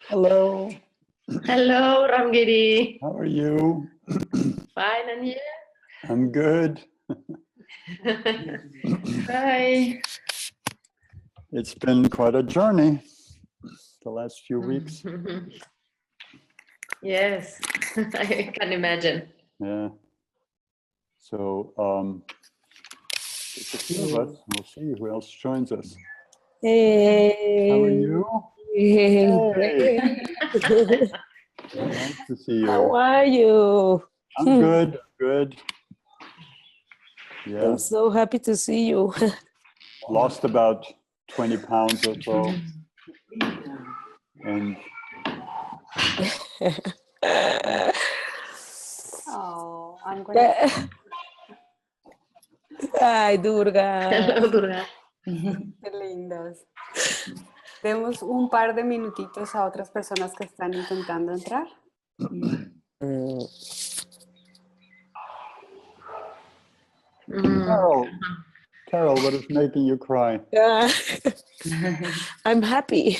Hello. Hello, Ramgiri. How are you? Fine, and you? I'm good. Hi. It's been quite a journey the last few weeks. Yes, I can imagine. Yeah. So it's a few of us. We'll see who else joins us. Hey. How are you? Hey. Nice to see you. How are you? I'm good. Good. Yeah. I'm so happy to see you. Lost about 20 pounds or so. And Oh, I'm going to... Ay, Durga. Hello, Durga. Qué lindos. Demos un par de minutitos a otras personas que están intentando entrar. Carol, what is making you cry? I'm happy.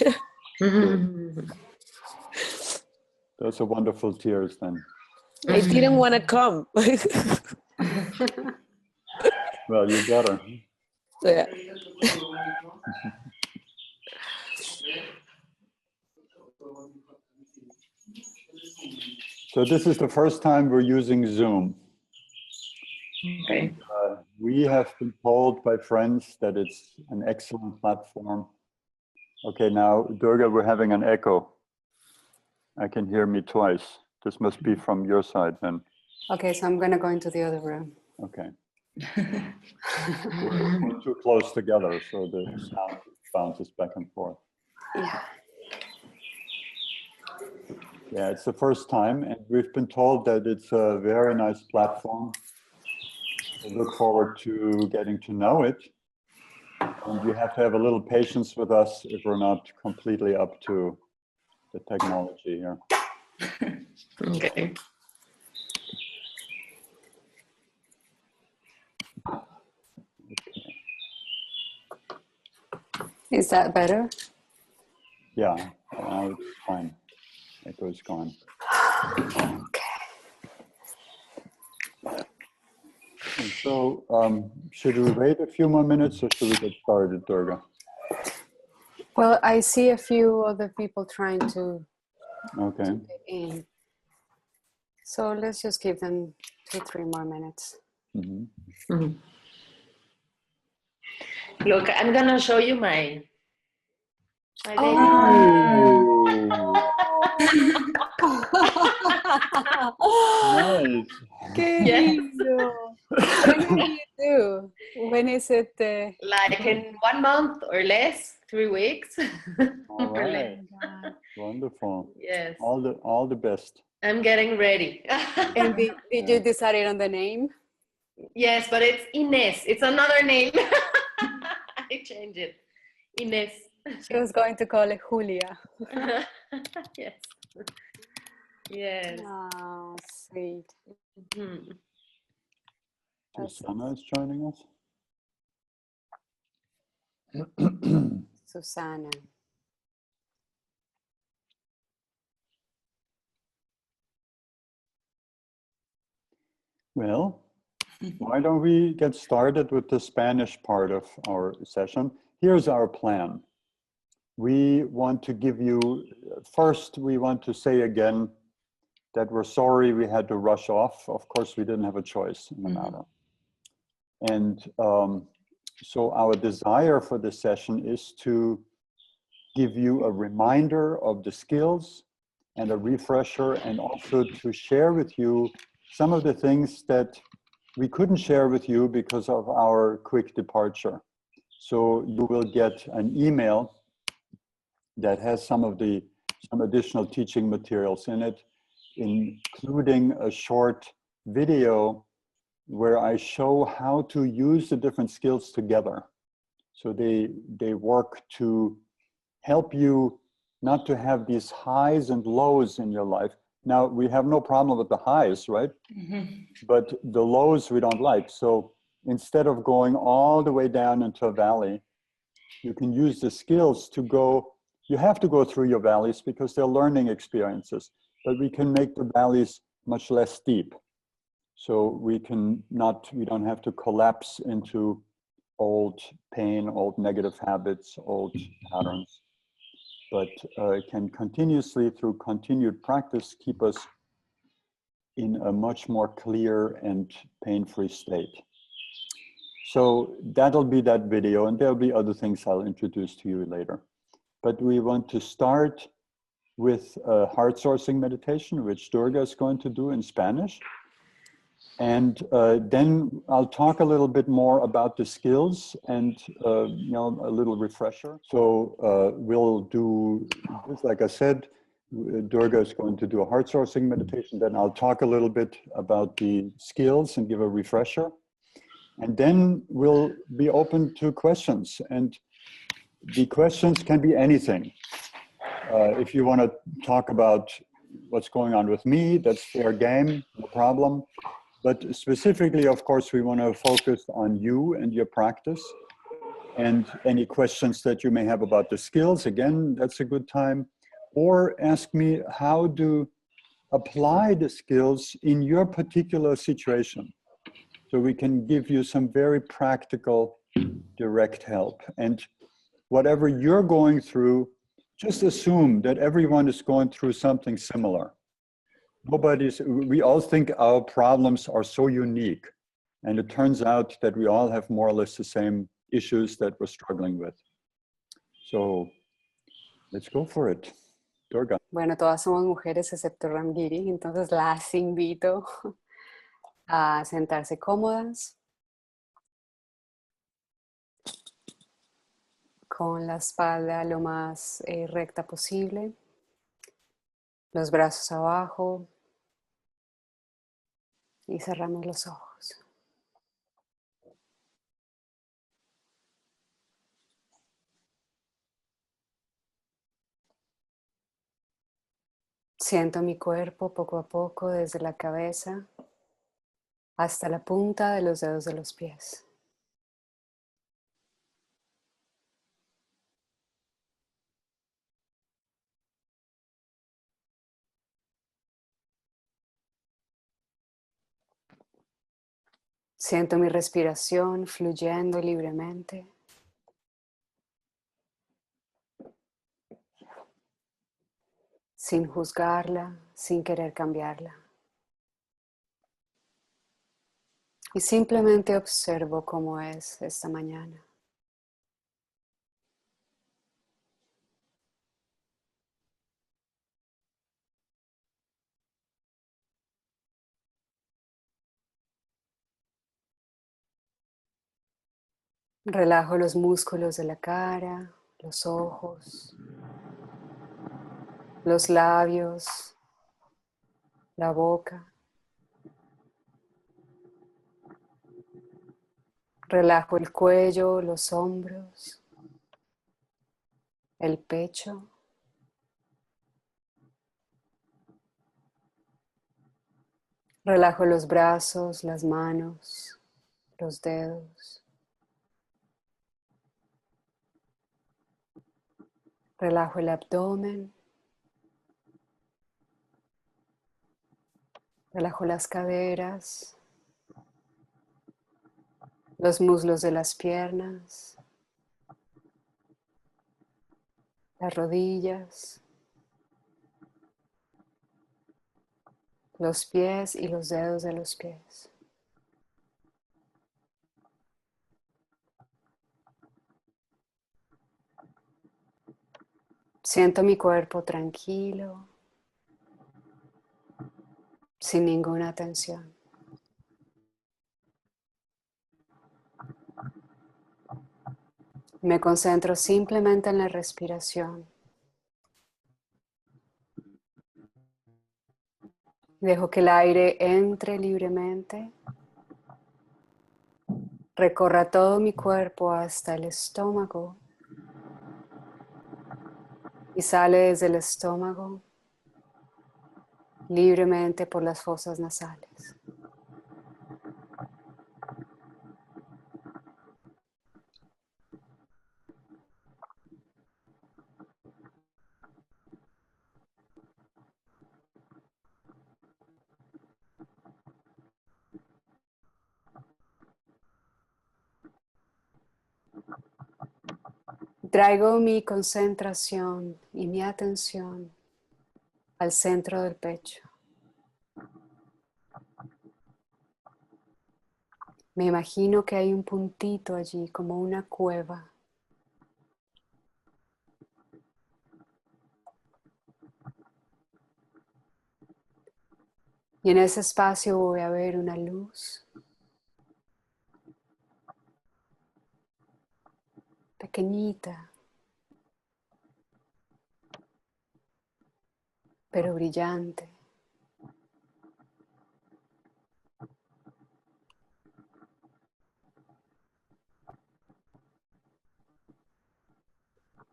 Those are wonderful tears then. I didn't want to come. Well, you better. Yeah. So this is the first time we're using Zoom. Okay. We have been told by friends that it's an excellent platform. Okay, now, Durga, we're having an echo. I can hear me twice. This must be from your side then. Okay, so I'm going to go into the other room. Okay. We're too close together, so the sound bounces back and forth. Yeah. Yeah, it's the first time, and we've been told that it's a very nice platform. We look forward to getting to know it. And you have to have a little patience with us if we're not completely up to the technology here. Okay. Is that better? Yeah, now it's fine. Echo is gone. Okay. And so, should we wait a few more minutes or should we get started, Durga? Well, I see a few other people trying to Okay. get in. So let's just give them 2-3 more minutes. Mm-hmm. Look, I'm gonna show you my baby. Nice. ¡Qué lindo! When do you do? When is it? Like in 1 month or less, 3 weeks. All right. Wonderful. Yes. All the best. I'm getting ready. And did you decide on the name? Yes, but it's Ines. It's another name. I changed it. Ines. She was going to call it Julia. Yes. Yes. Oh, sweet. Susanna is joining us. Susanna. Well, why don't we get started with the Spanish part of our session? Here's our plan. We want to give you, first we want to say again that we're sorry we had to rush off. Of course, we didn't have a choice in the matter. And so our desire for this session is to give you a reminder of the skills and a refresher, and also to share with you some of the things that we couldn't share with you because of our quick departure. So you will get an email that has some additional teaching materials in it, including a short video where I show how to use the different skills together. So they work to help you not to have these highs and lows in your life. Now, we have no problem with the highs, right? But the lows we don't like. So instead of going all the way down into a valley, you can use the skills to go you have to go through your valleys because they're learning experiences, but we can make the valleys much less steep. So we don't have to collapse into old pain, old negative habits, old patterns, but can continuously, through continued practice, keep us in a much more clear and pain-free state. So that'll be that video, and there'll be other things I'll introduce to you later. But we want to start with a heart-sourcing meditation, which Durga is going to do in Spanish. And then I'll talk a little bit more about the skills and a little refresher. So we'll do this, like I said, Durga is going to do a heart-sourcing meditation. Then I'll talk a little bit about the skills and give a refresher. And then we'll be open to questions. And the questions can be anything. If you want to talk about what's going on with me, that's fair game, no problem. But specifically, of course, we want to focus on you and your practice. And any questions that you may have about the skills, again, that's a good time. Or ask me how to apply the skills in your particular situation. So we can give you some very practical, direct help. And whatever you're going through, just assume that everyone is going through something similar. We all think our problems are so unique. And it turns out that we all have more or less the same issues that we're struggling with. So let's go for it. Durga. Bueno, todas somos mujeres excepto Ramgiri, entonces las invito a sentarse cómodas, con la espalda lo más recta posible, los brazos abajo y cerramos los ojos. Siento mi cuerpo poco a poco desde la cabeza hasta la punta de los dedos de los pies. Siento mi respiración fluyendo libremente. Sin juzgarla, sin querer cambiarla. Y simplemente observo cómo es esta mañana. Relajo los músculos de la cara, los ojos, los labios, la boca. Relajo el cuello, los hombros, el pecho. Relajo los brazos, las manos, los dedos. Relajo el abdomen. Relajo las caderas, los muslos de las piernas, las rodillas, los pies y los dedos de los pies. Siento mi cuerpo tranquilo, sin ninguna tensión. Me concentro simplemente en la respiración. Dejo que el aire entre libremente, recorra todo mi cuerpo hasta el estómago y sale desde el estómago libremente por las fosas nasales. traigo mi concentración y mi atención al centro del pecho. Me imagino que hay un puntito allí, como una cueva. Y en ese espacio voy a ver una luz pequeñita, pero brillante.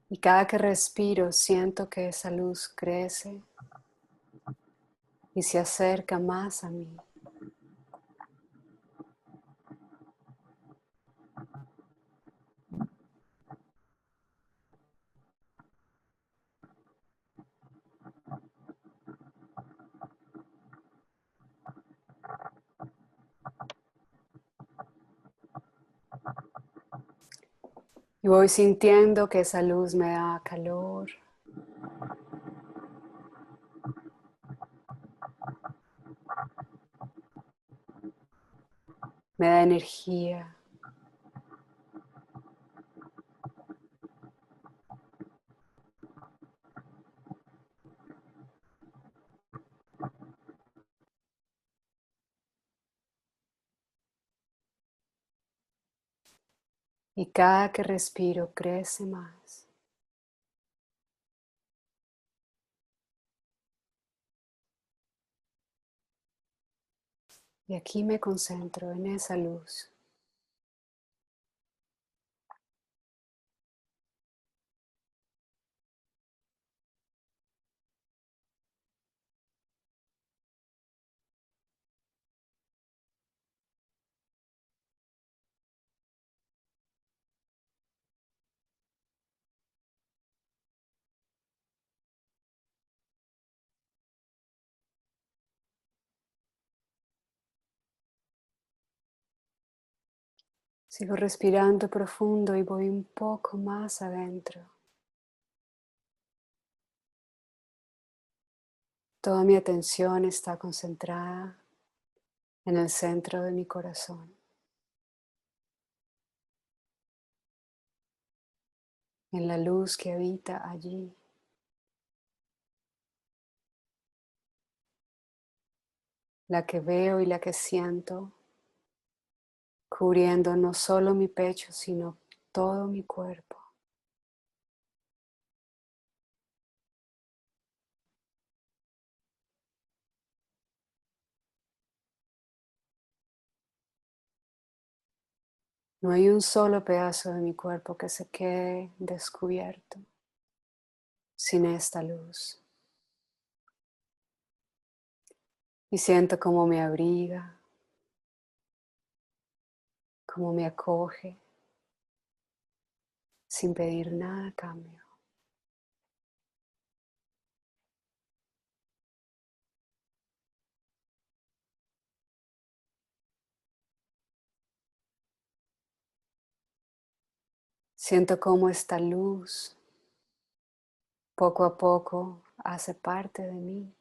Y cada que respiro siento que esa luz crece y se acerca más a mí. Y voy sintiendo que esa luz me da calor, me da energía. Y cada que respiro crece más. Y aquí me concentro en esa luz. Sigo respirando profundo y voy un poco más adentro. Toda mi atención está concentrada en el centro de mi corazón, en la luz que habita allí. La que veo y la que siento, cubriendo no solo mi pecho, sino todo mi cuerpo. No hay un solo pedazo de mi cuerpo que se quede descubierto sin esta luz. Y siento cómo me abriga, cómo me acoge, sin pedir nada a cambio. Siento cómo esta luz poco a poco hace parte de mí.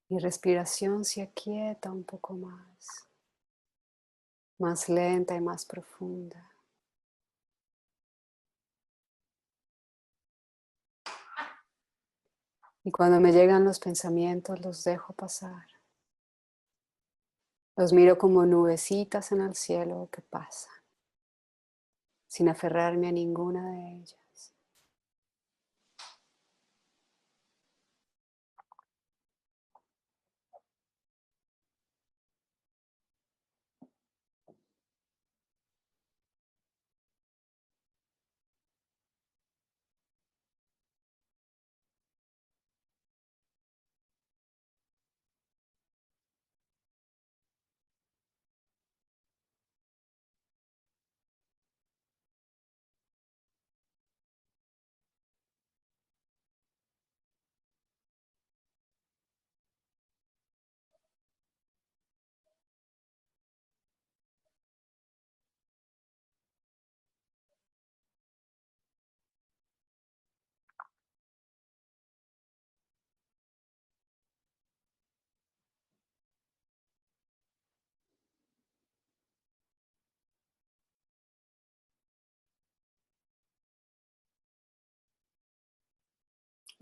Mi respiración se aquieta un poco más lenta y más profunda. Y cuando me llegan los pensamientos, los dejo pasar. Los miro como nubecitas en el cielo que pasan, sin aferrarme a ninguna de ellas.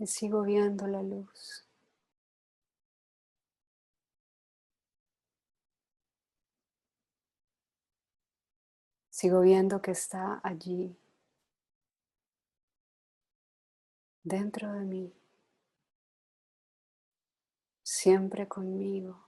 y sigo viendo la luz. Sigo viendo que está allí, dentro de mí, siempre conmigo.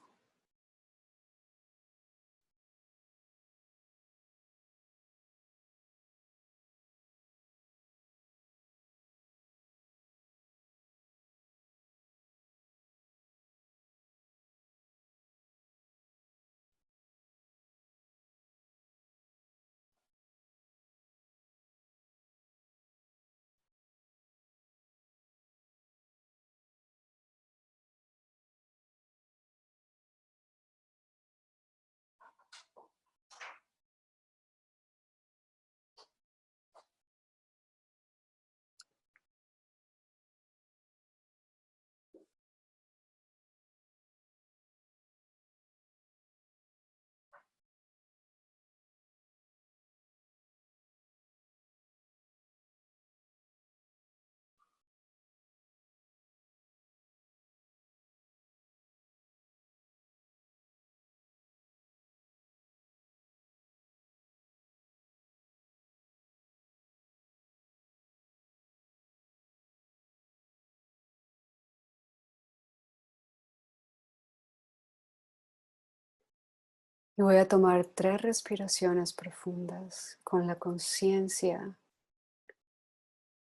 Y voy a tomar 3 respiraciones profundas con la conciencia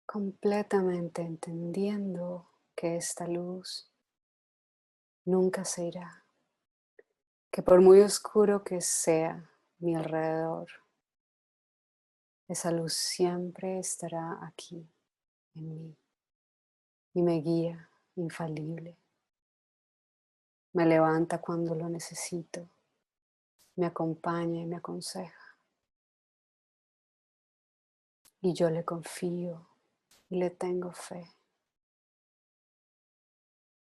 completamente entendiendo que esta luz nunca se irá, que por muy oscuro que sea mi alrededor, esa luz siempre estará aquí en mí y me guía infalible, me levanta cuando lo necesito, me acompaña y me aconseja. Y yo le confío y le tengo fe.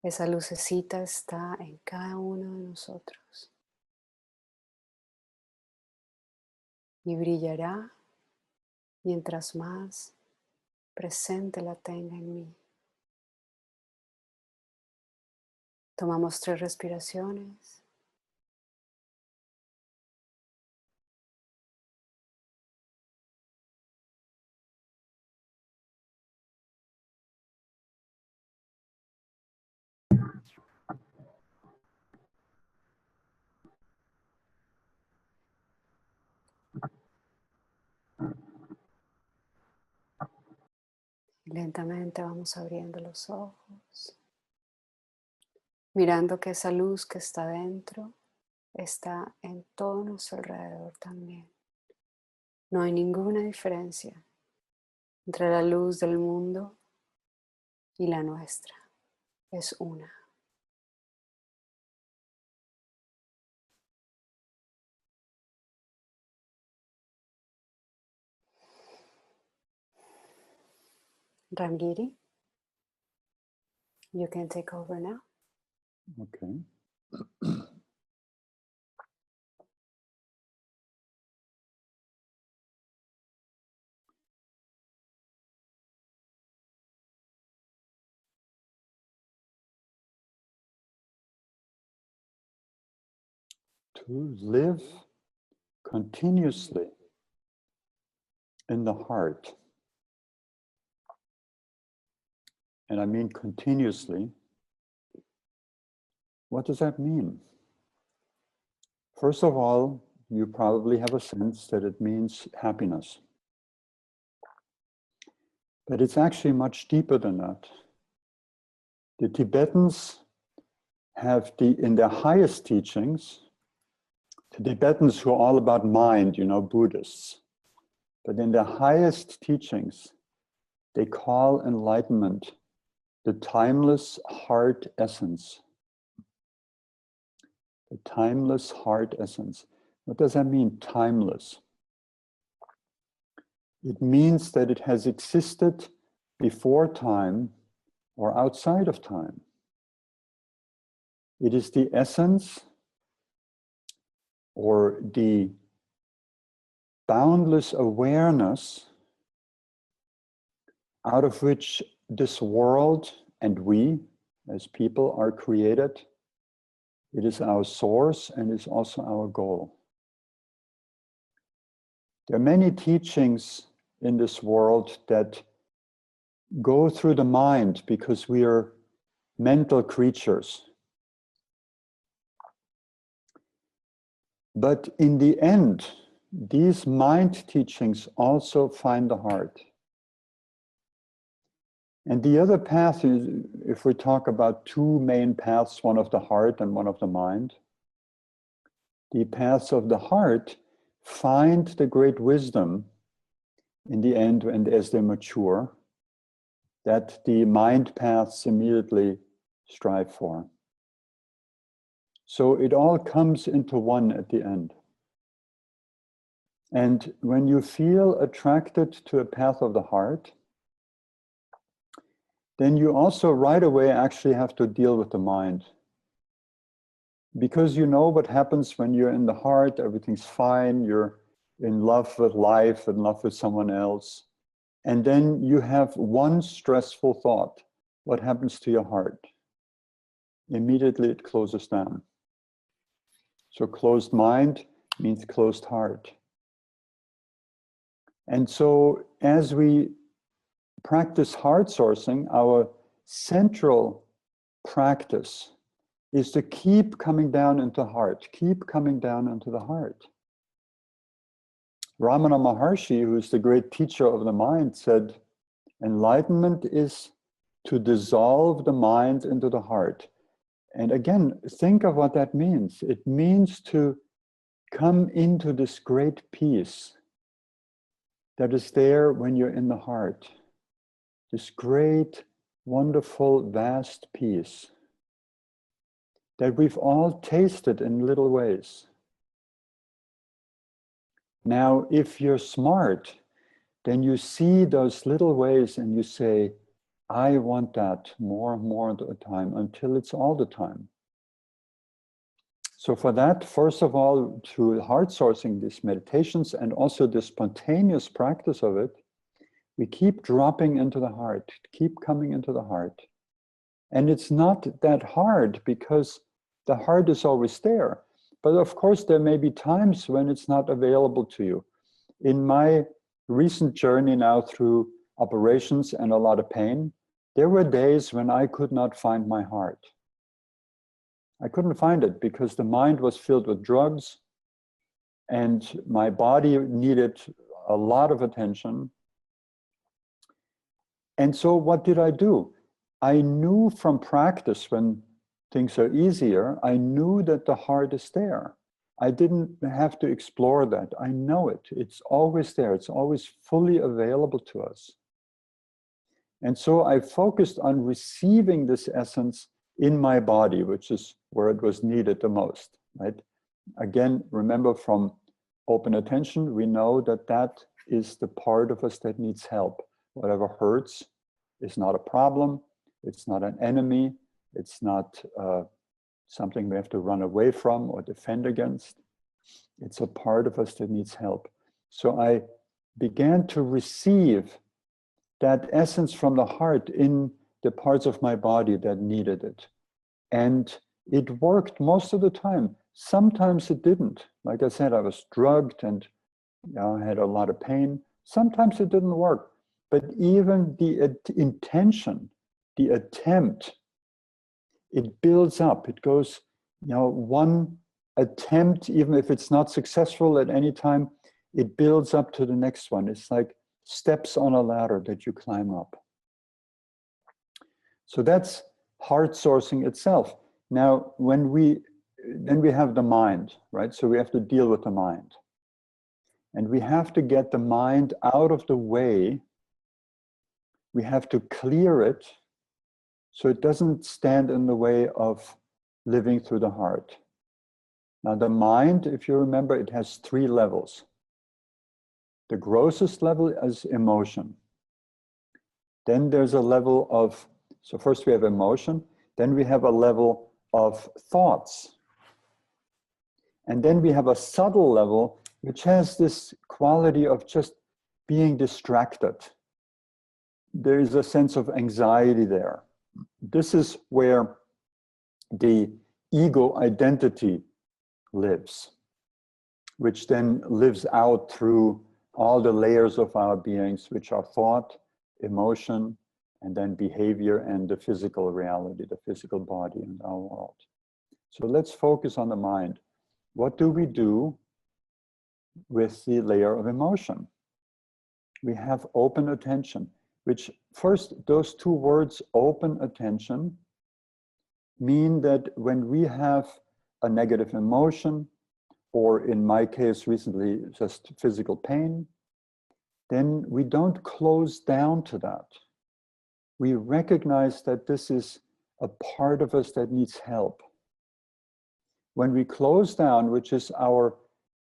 Esa lucecita está en cada uno de nosotros y brillará mientras más presente la tenga en mí. Tomamos 3 respiraciones. Lentamente vamos abriendo los ojos, mirando que esa luz que está dentro está en todo nuestro alrededor también. No hay ninguna diferencia entre la luz del mundo y la nuestra. Es una. Rangiri, you can take over now. Okay. To live continuously in the heart, and I mean continuously, what does that mean? First of all, you probably have a sense that it means happiness. But it's actually much deeper than that. The Tibetans have in their highest teachings, the Tibetans who are all about mind, Buddhists, but in their highest teachings, they call enlightenment the timeless heart essence. The timeless heart essence. What does that mean, timeless? It means that it has existed before time or outside of time. It is the essence or the boundless awareness out of which this world and we as people are created. It is our source and is also our goal. There are many teachings in this world that go through the mind because we are mental creatures. But in the end, these mind teachings also find the heart. And the other path is, if we talk about two main paths, one of the heart and one of the mind, the paths of the heart find the great wisdom in the end, and as they mature, that the mind paths immediately strive for. So it all comes into one at the end. And when you feel attracted to a path of the heart, then you also right away actually have to deal with the mind. Because you know what happens when you're in the heart, everything's fine, you're in love with life, in love with someone else. And then you have one stressful thought. What happens to your heart? Immediately it closes down. So closed mind means closed heart. And so as we practice heart sourcing, our central practice is to keep coming down into heart, keep coming down into the heart. Ramana Maharshi, who's the great teacher of the mind, said, enlightenment is to dissolve the mind into the heart. And again, think of what that means. It means to come into this great peace that is there when you're in the heart. This great, wonderful, vast peace that we've all tasted in little ways. Now, if you're smart, then you see those little ways and you say, I want that more and more of the time until it's all the time. So for that, first of all, through heart sourcing, these meditations and also the spontaneous practice of it, we keep dropping into the heart, keep coming into the heart. And it's not that hard because the heart is always there. But of course, there may be times when it's not available to you. In my recent journey now through operations and a lot of pain, there were days when I could not find my heart. I couldn't find it because the mind was filled with drugs and my body needed a lot of attention. And so what did I do? I knew from practice when things are easier, I knew that the heart is there. I didn't have to explore that. I know it. It's always there. It's always fully available to us. And so I focused on receiving this essence in my body, which is where it was needed the most, right? Again, remember from open attention, we know that that is the part of us that needs help. Whatever hurts is not a problem. It's not an enemy. It's not something we have to run away from or defend against. It's a part of us that needs help. So I began to receive that essence from the heart in the parts of my body that needed it. And it worked most of the time. Sometimes it didn't. Like I said, I was drugged and I had a lot of pain. Sometimes it didn't work. But even the intention, the attempt, it builds up. It goes, one attempt, even if it's not successful at any time, it builds up to the next one. It's like steps on a ladder that you climb up. So that's heart sourcing itself. Now, then we have the mind, right? So we have to deal with the mind. And we have to get the mind out of the way. We have to clear it so it doesn't stand in the way of living through the heart. Now the mind, if you remember, it has 3 levels. The grossest level is emotion. Then there's a level of, so first we have emotion, then we have a level of thoughts. And then we have a subtle level, which has this quality of just being distracted. There is a sense of anxiety there. this is where the ego identity lives, which then lives out through all the layers of our beings, which are thought, emotion, and then behavior and the physical reality, the physical body and our world. So let's focus on the mind. What do we do with the layer of emotion? We have open attention, which first, those two words, open attention, mean that when we have a negative emotion, or in my case recently, just physical pain, then we don't close down to that. We recognize that this is a part of us that needs help. When we close down, which is our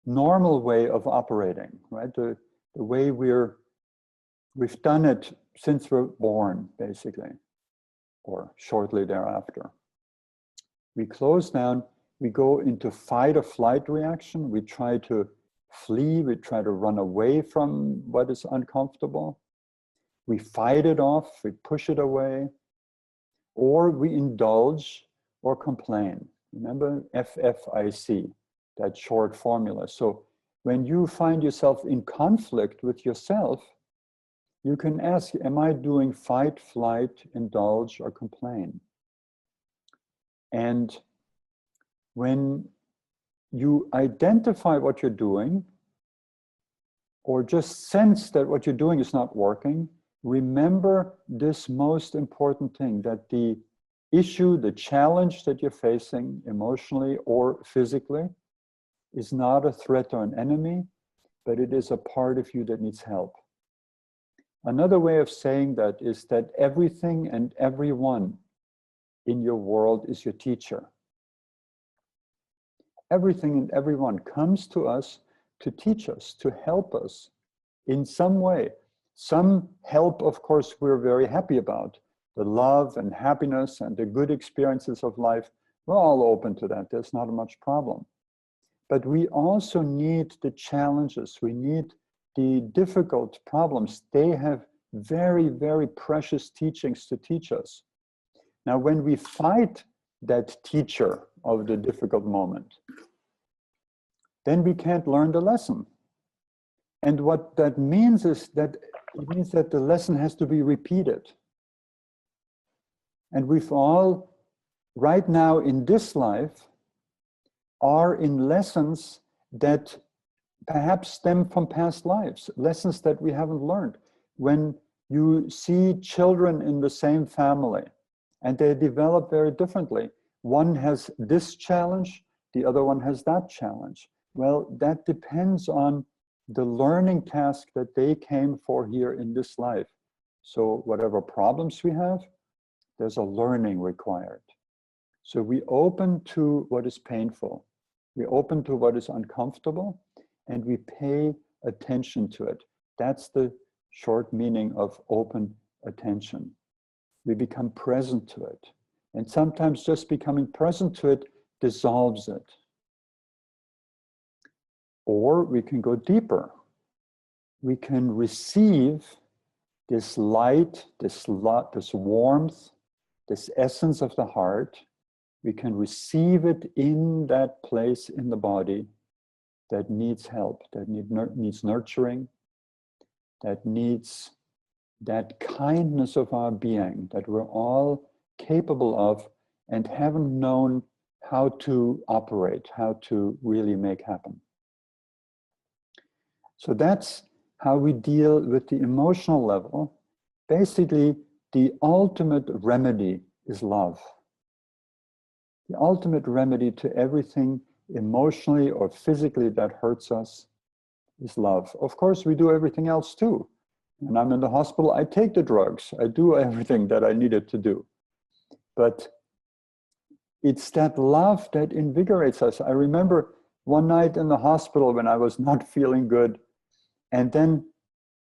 normal way of operating, right? The way we've done it since we're born, basically, or shortly thereafter. We close down, we go into fight or flight reaction. We try to flee, we try to run away from what is uncomfortable. We fight it off, we push it away, or we indulge or complain. Remember FFIC, that short formula. So when you find yourself in conflict with yourself, you can ask, am I doing fight, flight, indulge, or complain? And when you identify what you're doing, or just sense that what you're doing is not working, remember this most important thing, that the issue, the challenge that you're facing emotionally or physically is not a threat or an enemy, but it is a part of you that needs help. Another way of saying that is that everything and everyone in your world is your teacher. Everything and everyone comes to us to teach us, to help us in some way. Some help, of course, we're very happy about. The love and happiness and the good experiences of life, we're all open to that. There's not much problem. But we also need the challenges. We need the difficult problems. They have very, very precious teachings to teach us. Now, when we fight that teacher of the difficult moment, then we can't learn the lesson. And what that means is that it means that the lesson has to be repeated. And we've all, right now in this life, are in lessons that perhaps stem from past lives, lessons that we haven't learned. When you see children in the same family and they develop very differently, one has this challenge, the other one has that challenge. Well, that depends on the learning task that they came for here in this life. So whatever problems we have, there's a learning required. So we open to what is painful. We open to what is uncomfortable, and we pay attention to it. That's the short meaning of open attention. We become present to it. And sometimes just becoming present to it dissolves it. Or we can go deeper. We can receive this light, this warmth, this essence of the heart. We can receive it in that place in the body that needs help, that needs nurturing, that needs that kindness of our being that we're all capable of and haven't known how to operate, how to really make happen. So that's how we deal with the emotional level. Basically, the ultimate remedy is love. The ultimate remedy to everything emotionally or physically that hurts us is love. Of course, we do everything else too. When I'm in the hospital, I take the drugs. I do everything that I needed to do. But it's that love that invigorates us. I remember one night in the hospital when I was not feeling good, and then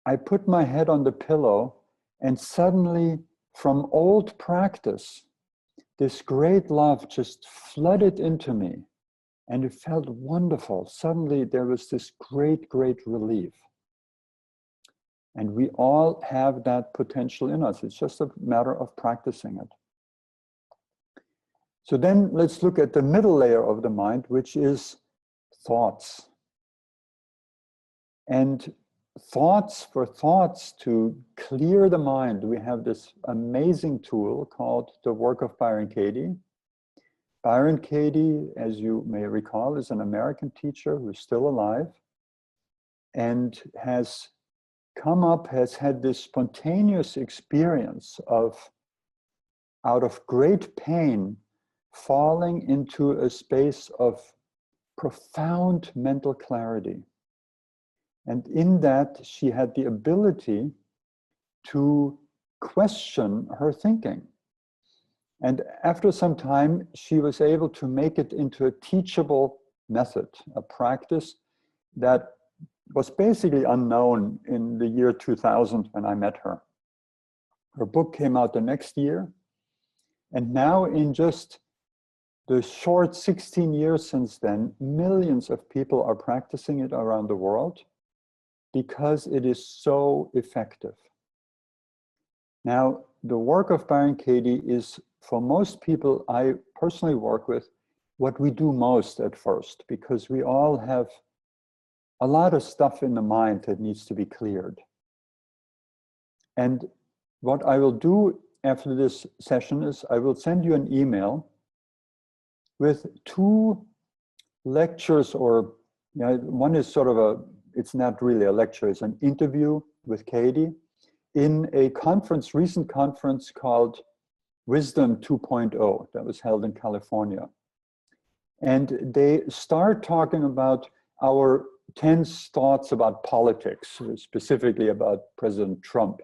I put my head on the pillow, and suddenly, from old practice, this great love just flooded into me, and it felt wonderful. Suddenly, there was this great, great relief. And we all have that potential in us. It's just a matter of practicing it. So then let's look at the middle layer of the mind, which is thoughts. And for thoughts to clear the mind, we have this amazing tool called the work of Byron Katie. Byron Katie, as you may recall, is an American teacher who's still alive and has had this spontaneous experience of, out of great pain, falling into a space of profound mental clarity. And in that, she had the ability to question her thinking. And after some time, she was able to make it into a teachable method, a practice that was basically unknown in the year 2000 when I met her. Her book came out the next year. And now in just the short 16 years since then, millions of people are practicing it around the world because it is so effective. Now, the work of Byron Katie is, for most people I personally work with, what we do most at first, because we all have a lot of stuff in the mind that needs to be cleared. And what I will do after this session is I will send you an email with 2 lectures, or one is sort of it's not really a lecture, it's an interview with Katie in a conference, recent conference called Wisdom 2.0 that was held in California. And they start talking about our 10 thoughts about politics, specifically about President Trump.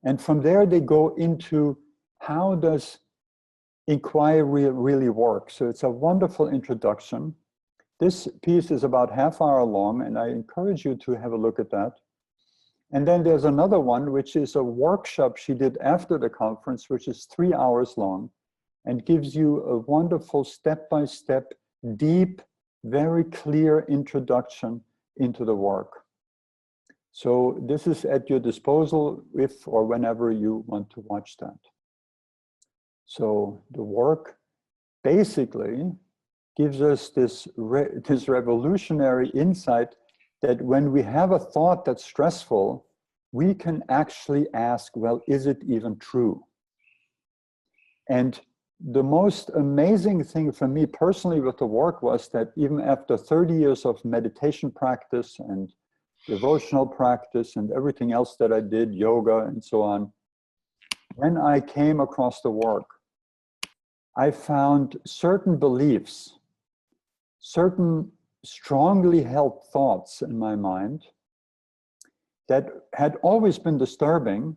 And from there they go into how does inquiry really work. So it's a wonderful introduction. This piece is about half-hour long, and I encourage you to have a look at that. And then there's another one, which is a workshop she did after the conference, which is 3 hours long and gives you a wonderful step-by-step, deep, very clear introduction into the work. So this is at your disposal if or whenever you want to watch that. So the work basically gives us this revolutionary insight that when we have a thought that's stressful, we can actually ask, well, is it even true? And the most amazing thing for me personally with the work was that even after 30 years of meditation practice and devotional practice and everything else that I did, yoga and so on, when I came across the work, I found certain beliefs, certain strongly held thoughts in my mind that had always been disturbing,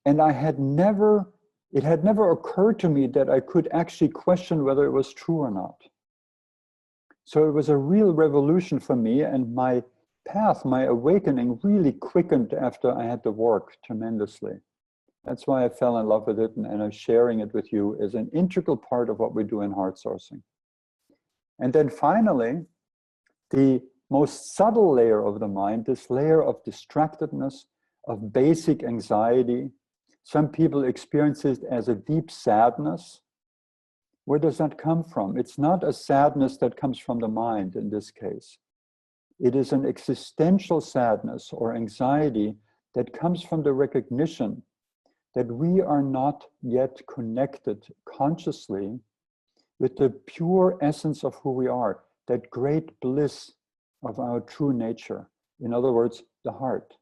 and it had never occurred to me that I could actually question whether it was true or not. So it was a real revolution for me, and my path, my awakening really quickened after I had the work tremendously. That's why I fell in love with it, and I'm sharing it with you as an integral part of what we do in HeartSourcing. And then finally, the most subtle layer of the mind, this layer of distractedness, of basic anxiety. Some people experience it as a deep sadness. Where does that come from? It's not a sadness that comes from the mind in this case. It is an existential sadness or anxiety that comes from the recognition that we are not yet connected consciously with the pure essence of who we are, that great bliss of our true nature. In other words, the heart.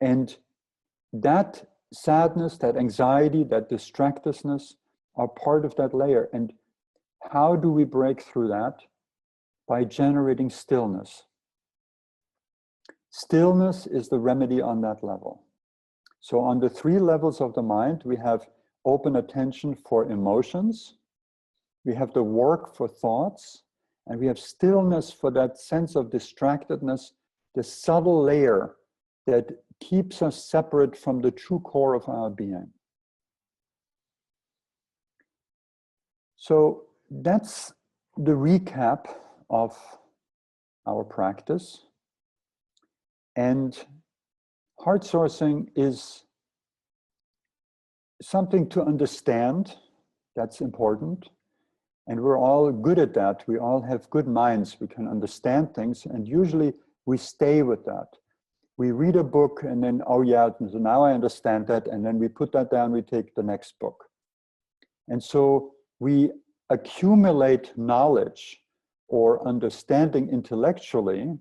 And that sadness, that anxiety, that distractedness are part of that layer. And how do we break through that? By generating stillness. Stillness is the remedy on that level. So on the 3 levels of the mind, we have open attention for emotions, we have the work for thoughts, and we have stillness for that sense of distractedness, the subtle layer that keeps us separate from the true core of our being. So that's the recap of our practice. And HeartSourcing is something to understand. That's important. And we're all good at that. We all have good minds. We can understand things. And usually we stay with that. We read a book and then, oh yeah, so now I understand that. And then we put that down, we take the next book. And so we accumulate knowledge or understanding intellectually,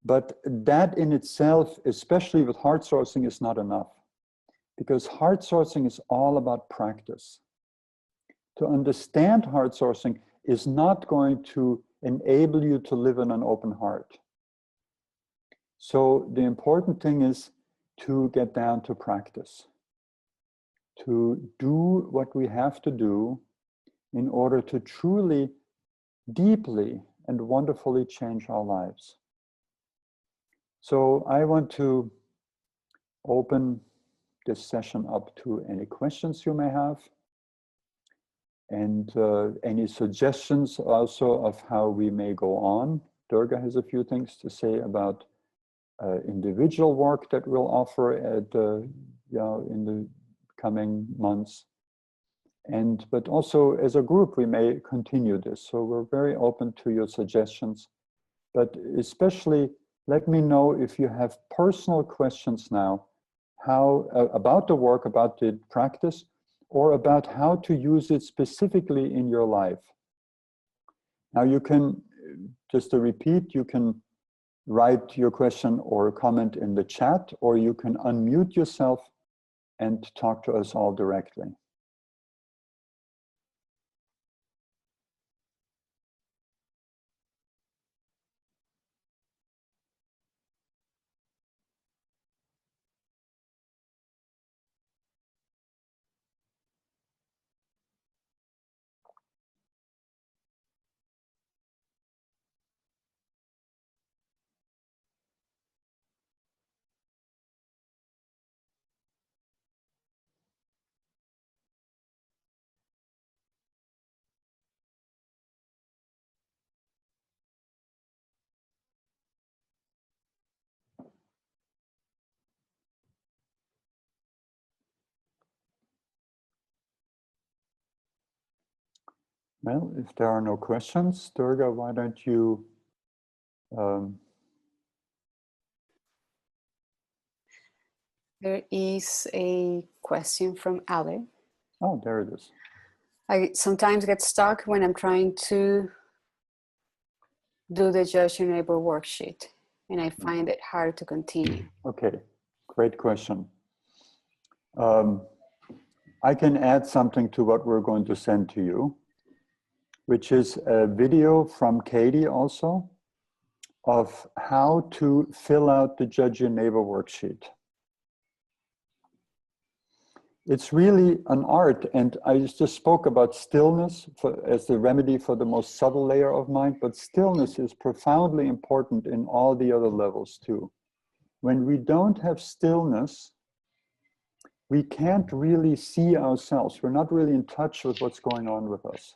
but that in itself, especially with heart sourcing, is not enough. Because heart sourcing is all about practice. To understand heart sourcing is not going to enable you to live in an open heart. So the important thing is to get down to practice, to do what we have to do in order to truly, deeply, and wonderfully change our lives. So I want to open this session up to any questions you may have, and any suggestions also of how we may go on. Durga has a few things to say about individual work that we'll offer at in the coming months, but also as a group we may continue this. So we're very open to your suggestions, but especially let me know if you have personal questions now, how about the work, about the practice, or about how to use it specifically in your life. Now you can, just to repeat, you can write your question or comment in the chat, or you can unmute yourself and talk to us all directly. Well, if there are no questions, Durga, why don't you There is a question from Ale. oh, there it is. I sometimes get stuck when I'm trying to do the Judge-Your-Neighbor Worksheet, and I find it hard to continue. Okay, great question. I can add something to what we're going to send to you, which is a video from Katie also of how to fill out the Judge-Your-Neighbor Worksheet. It's really an art, and I just spoke about stillness as the remedy for the most subtle layer of mind, but stillness is profoundly important in all the other levels too. When we don't have stillness, we can't really see ourselves. We're not really in touch with what's going on with us.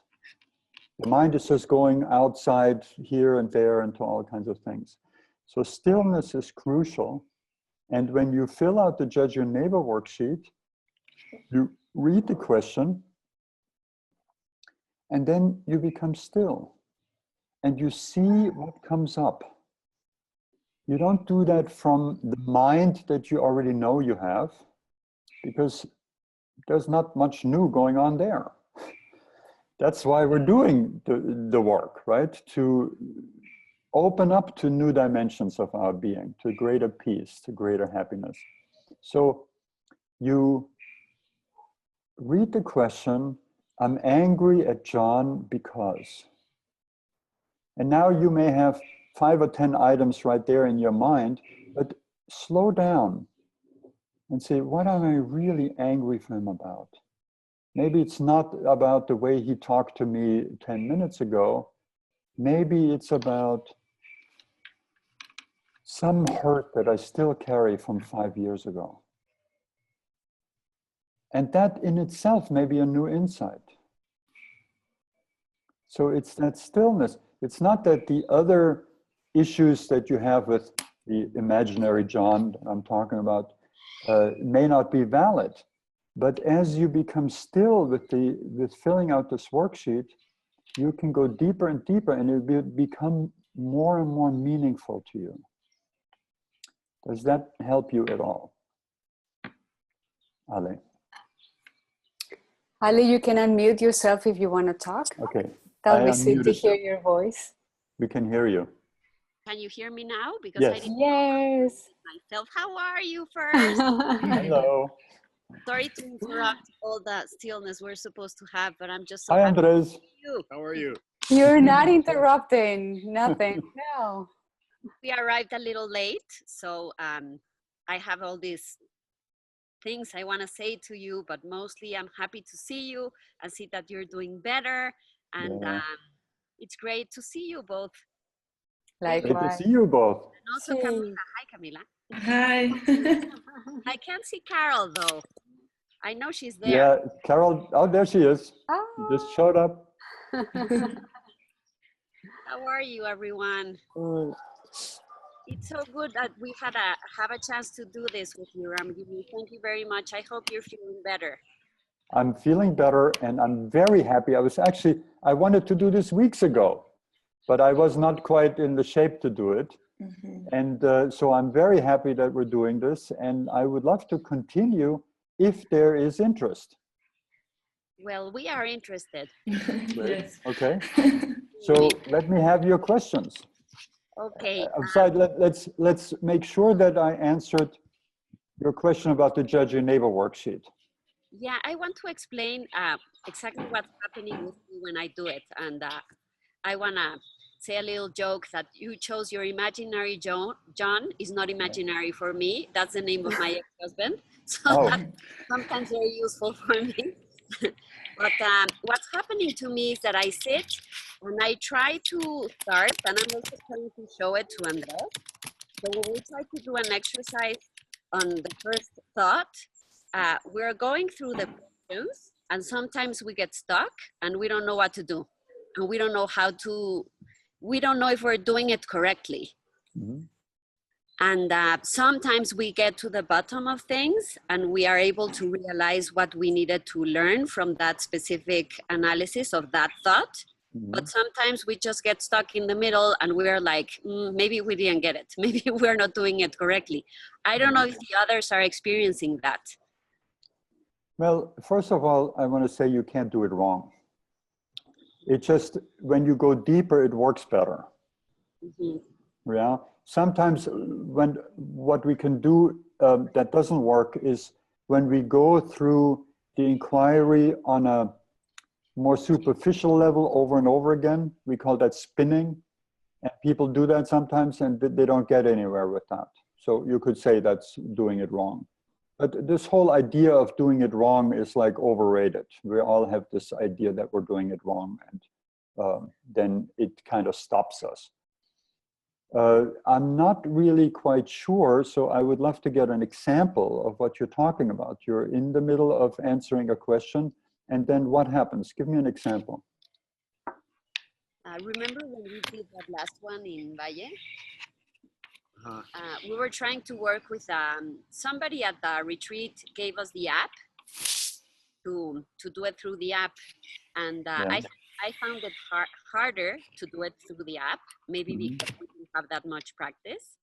The mind is just going outside here and there into all kinds of things. So stillness is crucial. And when you fill out the Judge-Your-Neighbor Worksheet, you read the question, and then you become still, and you see what comes up. You don't do that from the mind that you already know you have, because there's not much new going on there. That's why we're doing the work, right? To open up to new dimensions of our being, to greater peace, to greater happiness. So you read the question, I'm angry at John because. And now you may have 5 or 10 items right there in your mind, but slow down and say, what am I really angry for him about? Maybe it's not about the way he talked to me 10 minutes ago. Maybe it's about some hurt that I still carry from 5 years ago. And that in itself may be a new insight. So it's that stillness. It's not that the other issues that you have with the imaginary John that I'm talking about may not be valid. But as you become still with filling out this worksheet, you can go deeper and deeper, and it will become more and more meaningful to you. Does that help you at all? Ale? Ali, you can unmute yourself if you want to talk. Okay. That'll I be sweet to unmuted hear you. your voice. We can hear you. Can you hear me now? Because Yes. I didn't Yes. myself. How are you first? Hello. Sorry to interrupt all that stillness we're supposed to have, but I'm just so Hi, happy to Andres. see you. How are you? You're not interrupting. Nothing. No. We arrived a little late, so I have all these things I want to say to you, but mostly I'm happy to see you and see that you're doing better. And Yeah. it's great to see you both. Great to Likewise. see you both. And also Sí. Camila. Hi, Camila. Hi. I can't see Carol, though. I know she's there. Yeah, Carol. Oh, there she is. Ah. She just showed up. How are you, everyone? Good. It's so good that we have a chance to do this with you, Ramgini. Thank you very much. I hope you're feeling better. I'm feeling better, and I'm very happy. I wanted to do this weeks ago, but I was not quite in the shape to do it. And so I'm very happy that we're doing this, and I would love to continue if there is interest. Well, we are interested. Yes. Okay, so let me have your questions. Okay. I'm sorry, let's make sure that I answered your question about the Judge-Your-Neighbor Worksheet. Yeah, I want to explain exactly what's happening with me when I do it. And I want to say a little joke that you chose your imaginary John is not imaginary for me. That's the name of my ex-husband. So that's sometimes very useful for me. But what's happening to me is that I sit and I try to start, and I'm also trying to show it to Andres. So when we try to do an exercise on the first thought, we're going through the questions, and sometimes we get stuck and we don't know what to do. And we don't know we don't know if we're doing it correctly. Mm-hmm. And sometimes we get to the bottom of things and we are able to realize what we needed to learn from that specific analysis of that thought. Mm-hmm. But sometimes we just get stuck in the middle and we're like, maybe we didn't get it. Maybe we're not doing it correctly. I don't know if the others are experiencing that. Well, first of all, I want to say you can't do it wrong. It just, when you go deeper, it works better. Mm-hmm. Yeah. Sometimes what we can do that doesn't work is when we go through the inquiry on a more superficial level over and over again. We call that spinning. And people do that sometimes and they don't get anywhere with that. So you could say that's doing it wrong. But this whole idea of doing it wrong is like overrated. We all have this idea that we're doing it wrong, and then it kind of stops us. I'm not really quite sure, so I would love to get an example of what you're talking about. You're in the middle of answering a question, and then what happens? Give me an example. Remember when we did that last one in Valle? We were trying to work with somebody at the retreat gave us the app to do it through the app. And I found it harder to do it through the app, maybe because we didn't have that much practice.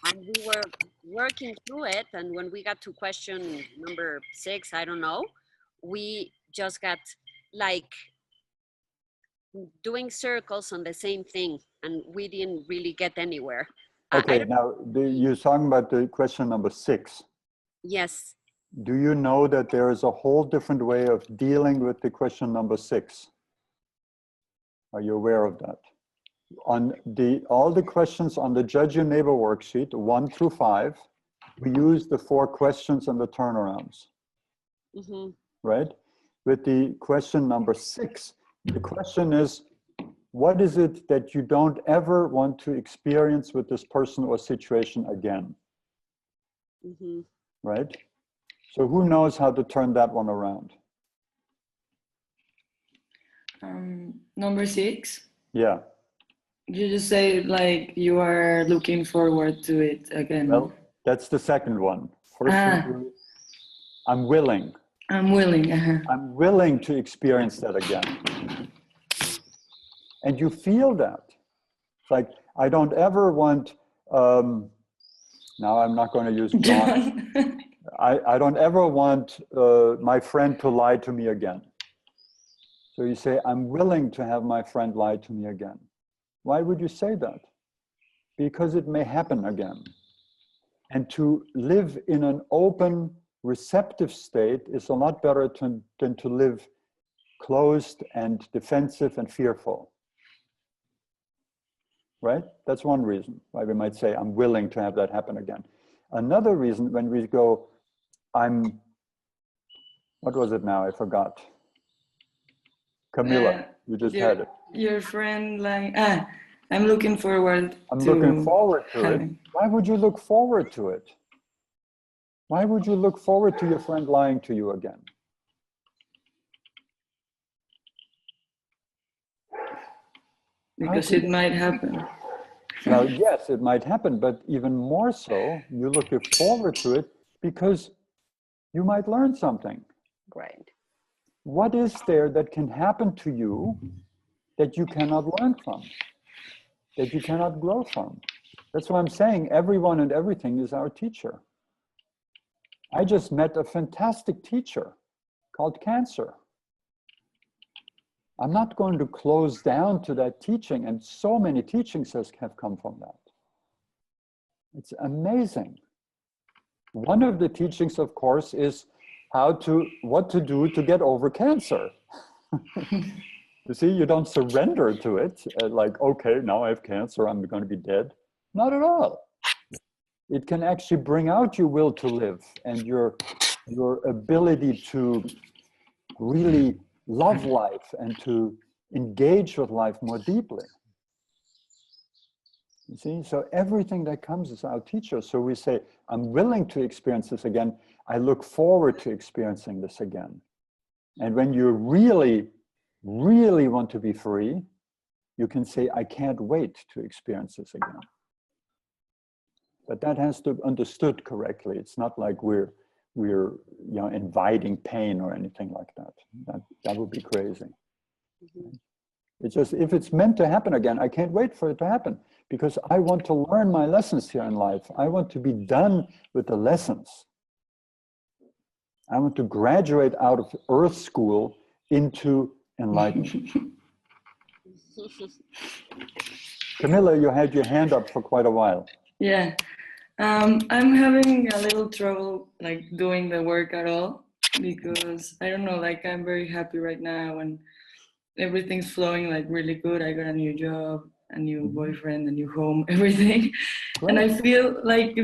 And we were working through it. And when we got to question number 6, I don't know, we just got like doing circles on the same thing. And we didn't really get anywhere. Okay, now you're talking about the question number 6. Yes. Do you know that there is a whole different way of dealing with the question number 6? Are you aware of that? On all the questions on the Judge-Your-Neighbor Worksheet, 1 through 5, we use the 4 questions and the turnarounds, right? With the question number 6, the question is, what is it that you don't ever want to experience with this person or situation again? Right? So who knows how to turn that one around? Number 6. Yeah. You just say like you are looking forward to it again. Well, that's the second one. First, I'm willing. I'm willing. I'm willing to experience that again. And you feel that. It's like, I don't ever want, now I'm not going to use John. I don't ever want my friend to lie to me again. So you say, I'm willing to have my friend lie to me again. Why would you say that? Because it may happen again. And to live in an open, receptive state is a lot better than to live closed and defensive and fearful. Right? That's one reason why we might say, I'm willing to have that happen again. Another reason, when we go, what was it now? I forgot. Camilla, you just had it. Your friend, like, I'm looking forward I'm to looking forward to it. having. Why would you look forward to it? Why would you look forward to your friend lying to you again? Because it might happen. Well, yes, it might happen, but even more so, you look forward to it because you might learn something. Right. What is there that can happen to you that you cannot learn from, that you cannot grow from? That's why I'm saying everyone and everything is our teacher. I just met a fantastic teacher called cancer. I'm not going to close down to that teaching, and so many teachings have come from that. It's amazing. One of the teachings, of course, is what to do to get over cancer. You see, you don't surrender to it, like, okay, now I have cancer, I'm going to be dead. Not at all. It can actually bring out your will to live and your ability to really love life and to engage with life more deeply. You see, so everything that comes is our teacher. So we say, I'm willing to experience this again. I look forward to experiencing this again. And when you really, really want to be free, you can say, I can't wait to experience this again. But that has to be understood correctly. It's not like we're inviting pain or anything like that. That would be crazy. Mm-hmm. It's just, if it's meant to happen again, I can't wait for it to happen because I want to learn my lessons here in life. I want to be done with the lessons. I want to graduate out of Earth School into Enlightenment. Camilla, you had your hand up for quite a while. Yeah. I'm having a little trouble like doing the work at all because I don't know, like I'm very happy right now and everything's flowing like really good. I got a new job, a new boyfriend, a new home, everything. Right. And I feel like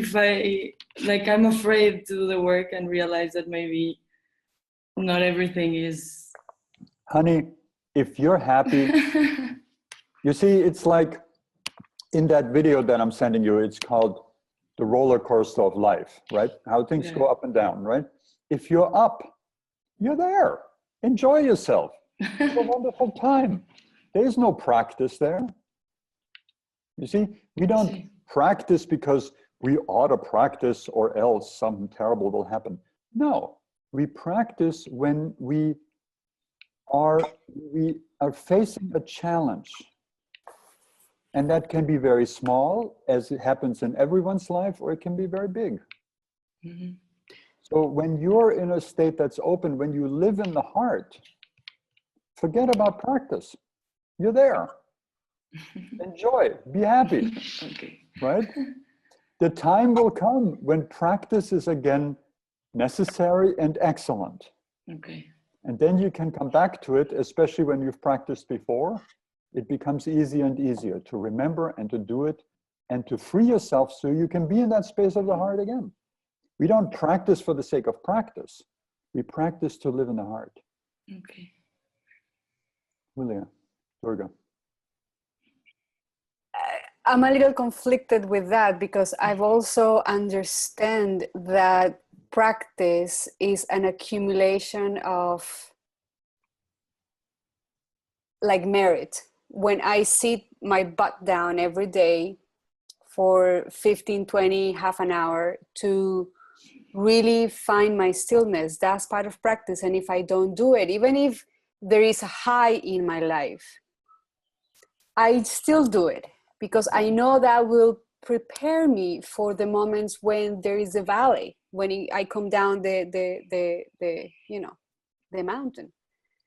I'm afraid to do the work and realize that maybe not everything is. Honey, if you're happy, you see, it's like in that video that I'm sending you, it's called The Roller Coaster of Life, right? How things go up and down, right? If you're up, you're there. Enjoy yourself. Have a wonderful time. There's no practice there. You see, we don't practice because we ought to practice or else something terrible will happen. No, we practice when we are facing a challenge. And that can be very small, as it happens in everyone's life, or it can be very big. Mm-hmm. So when you're in a state that's open, when you live in the heart, forget about practice. You're there. Enjoy, be happy, okay. Right? The time will come when practice is again necessary and excellent. Okay. And then you can come back to it, especially when you've practiced before. It becomes easier and easier to remember and to do it and to free yourself so you can be in that space of the heart again. We don't practice for the sake of practice. We practice to live in the heart. Okay. Julia, Durga. I'm a little conflicted with that because I've also understand that practice is an accumulation of like merit. When I sit my butt down every day for 15, 20, half an hour to really find my stillness. That's part of practice. And if I don't do it, even if there is a high in my life, I still do it because I know that will prepare me for the moments when there is a valley, when I come down the you know, the mountain.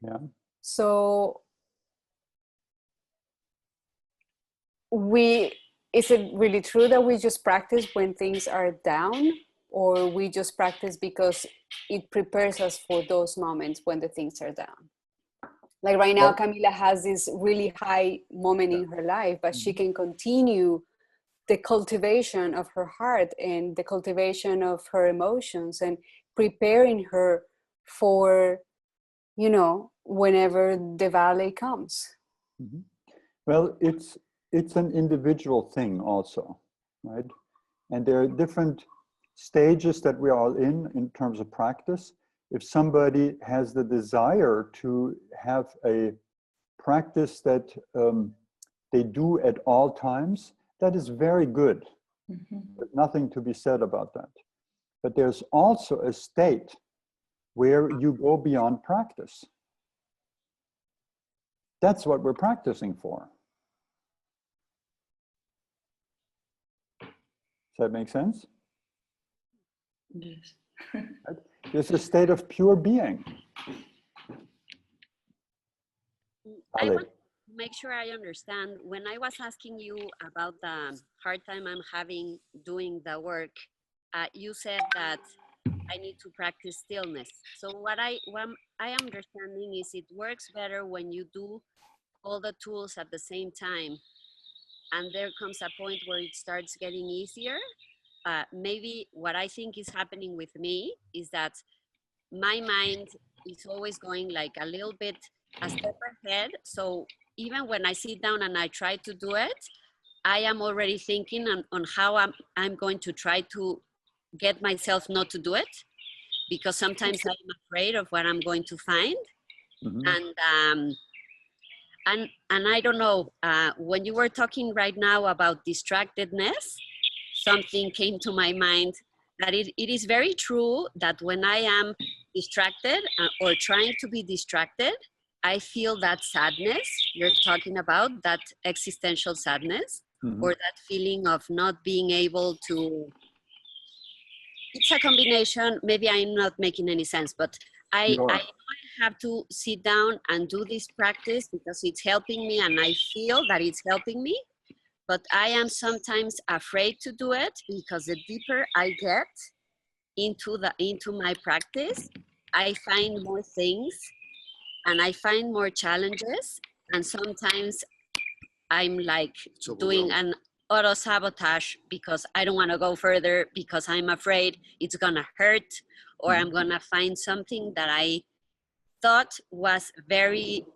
Yeah. So is it really true that we just practice when things are down, or we just practice because it prepares us for those moments when the things are down? Like right now, Camila has this really high moment in her life, but she can continue the cultivation of her heart and the cultivation of her emotions and preparing her for, you know, whenever the valley comes. Mm-hmm. Well, it's an individual thing also, right? And there are different stages that we are all in terms of practice. If somebody has the desire to have a practice that they do at all times, that is very good. Mm-hmm. There's nothing to be said about that. But there's also a state where you go beyond practice. That's what we're practicing for. Does that make sense? Yes. There's a state of pure being. I Ale. want to make sure I understand. When I was asking you about the hard time I'm having doing the work, you said that I need to practice stillness. So what I am understanding is it works better when you do all the tools at the same time, and there comes a point where it starts getting easier. Maybe what I think is happening with me is that my mind is always going like a little bit a step ahead. So even when I sit down and I try to do it, I am already thinking on how I'm going to try to get myself not to do it, because sometimes I'm afraid of what I'm going to find. Mm-hmm. And I don't know, when you were talking right now about distractedness, something came to my mind that it is very true that when I am distracted or trying to be distracted, I feel that sadness you're talking about, that existential sadness, Mm-hmm. or that feeling of not being able to. It's a combination. Maybe I'm not making any sense, but I have to sit down and do this practice because it's helping me and I feel that it's helping me. But I am sometimes afraid to do it because the deeper I get into my practice, I find more things and I find more challenges. And sometimes I'm like doing an auto-sabotage because I don't want to go further because I'm afraid it's gonna hurt, or I'm gonna find something that I thought was very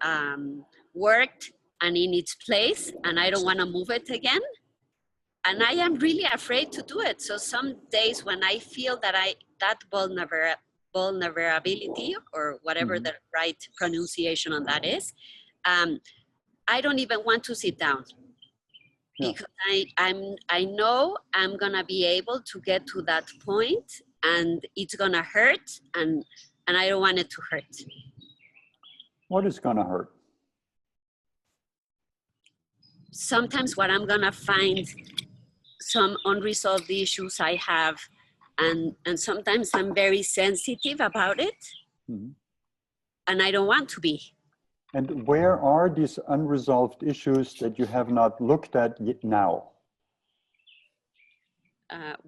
worked and in its place, and I don't want to move it again. And I am really afraid to do it. So some days when I feel that that vulnerability, or whatever the right pronunciation on that is, I don't even want to sit down. Because I know I'm gonna be able to get to that point, and it's gonna hurt, and I don't want it to hurt. What is gonna hurt? Sometimes what I'm gonna find, some unresolved issues I have, and sometimes I'm very sensitive about it, and I don't want to be. And where are these unresolved issues that you have not looked at yet now?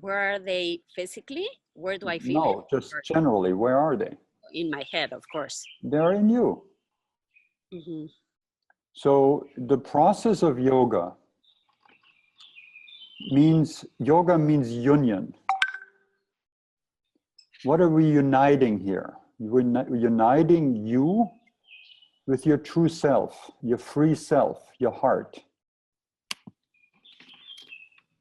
Where are they physically? Where do I feel? No, just generally, where are they? In my head, of course. They're in you. Mm-hmm. So the process of yoga means union. What are we uniting here? We're uniting you with your true self, your free self, your heart.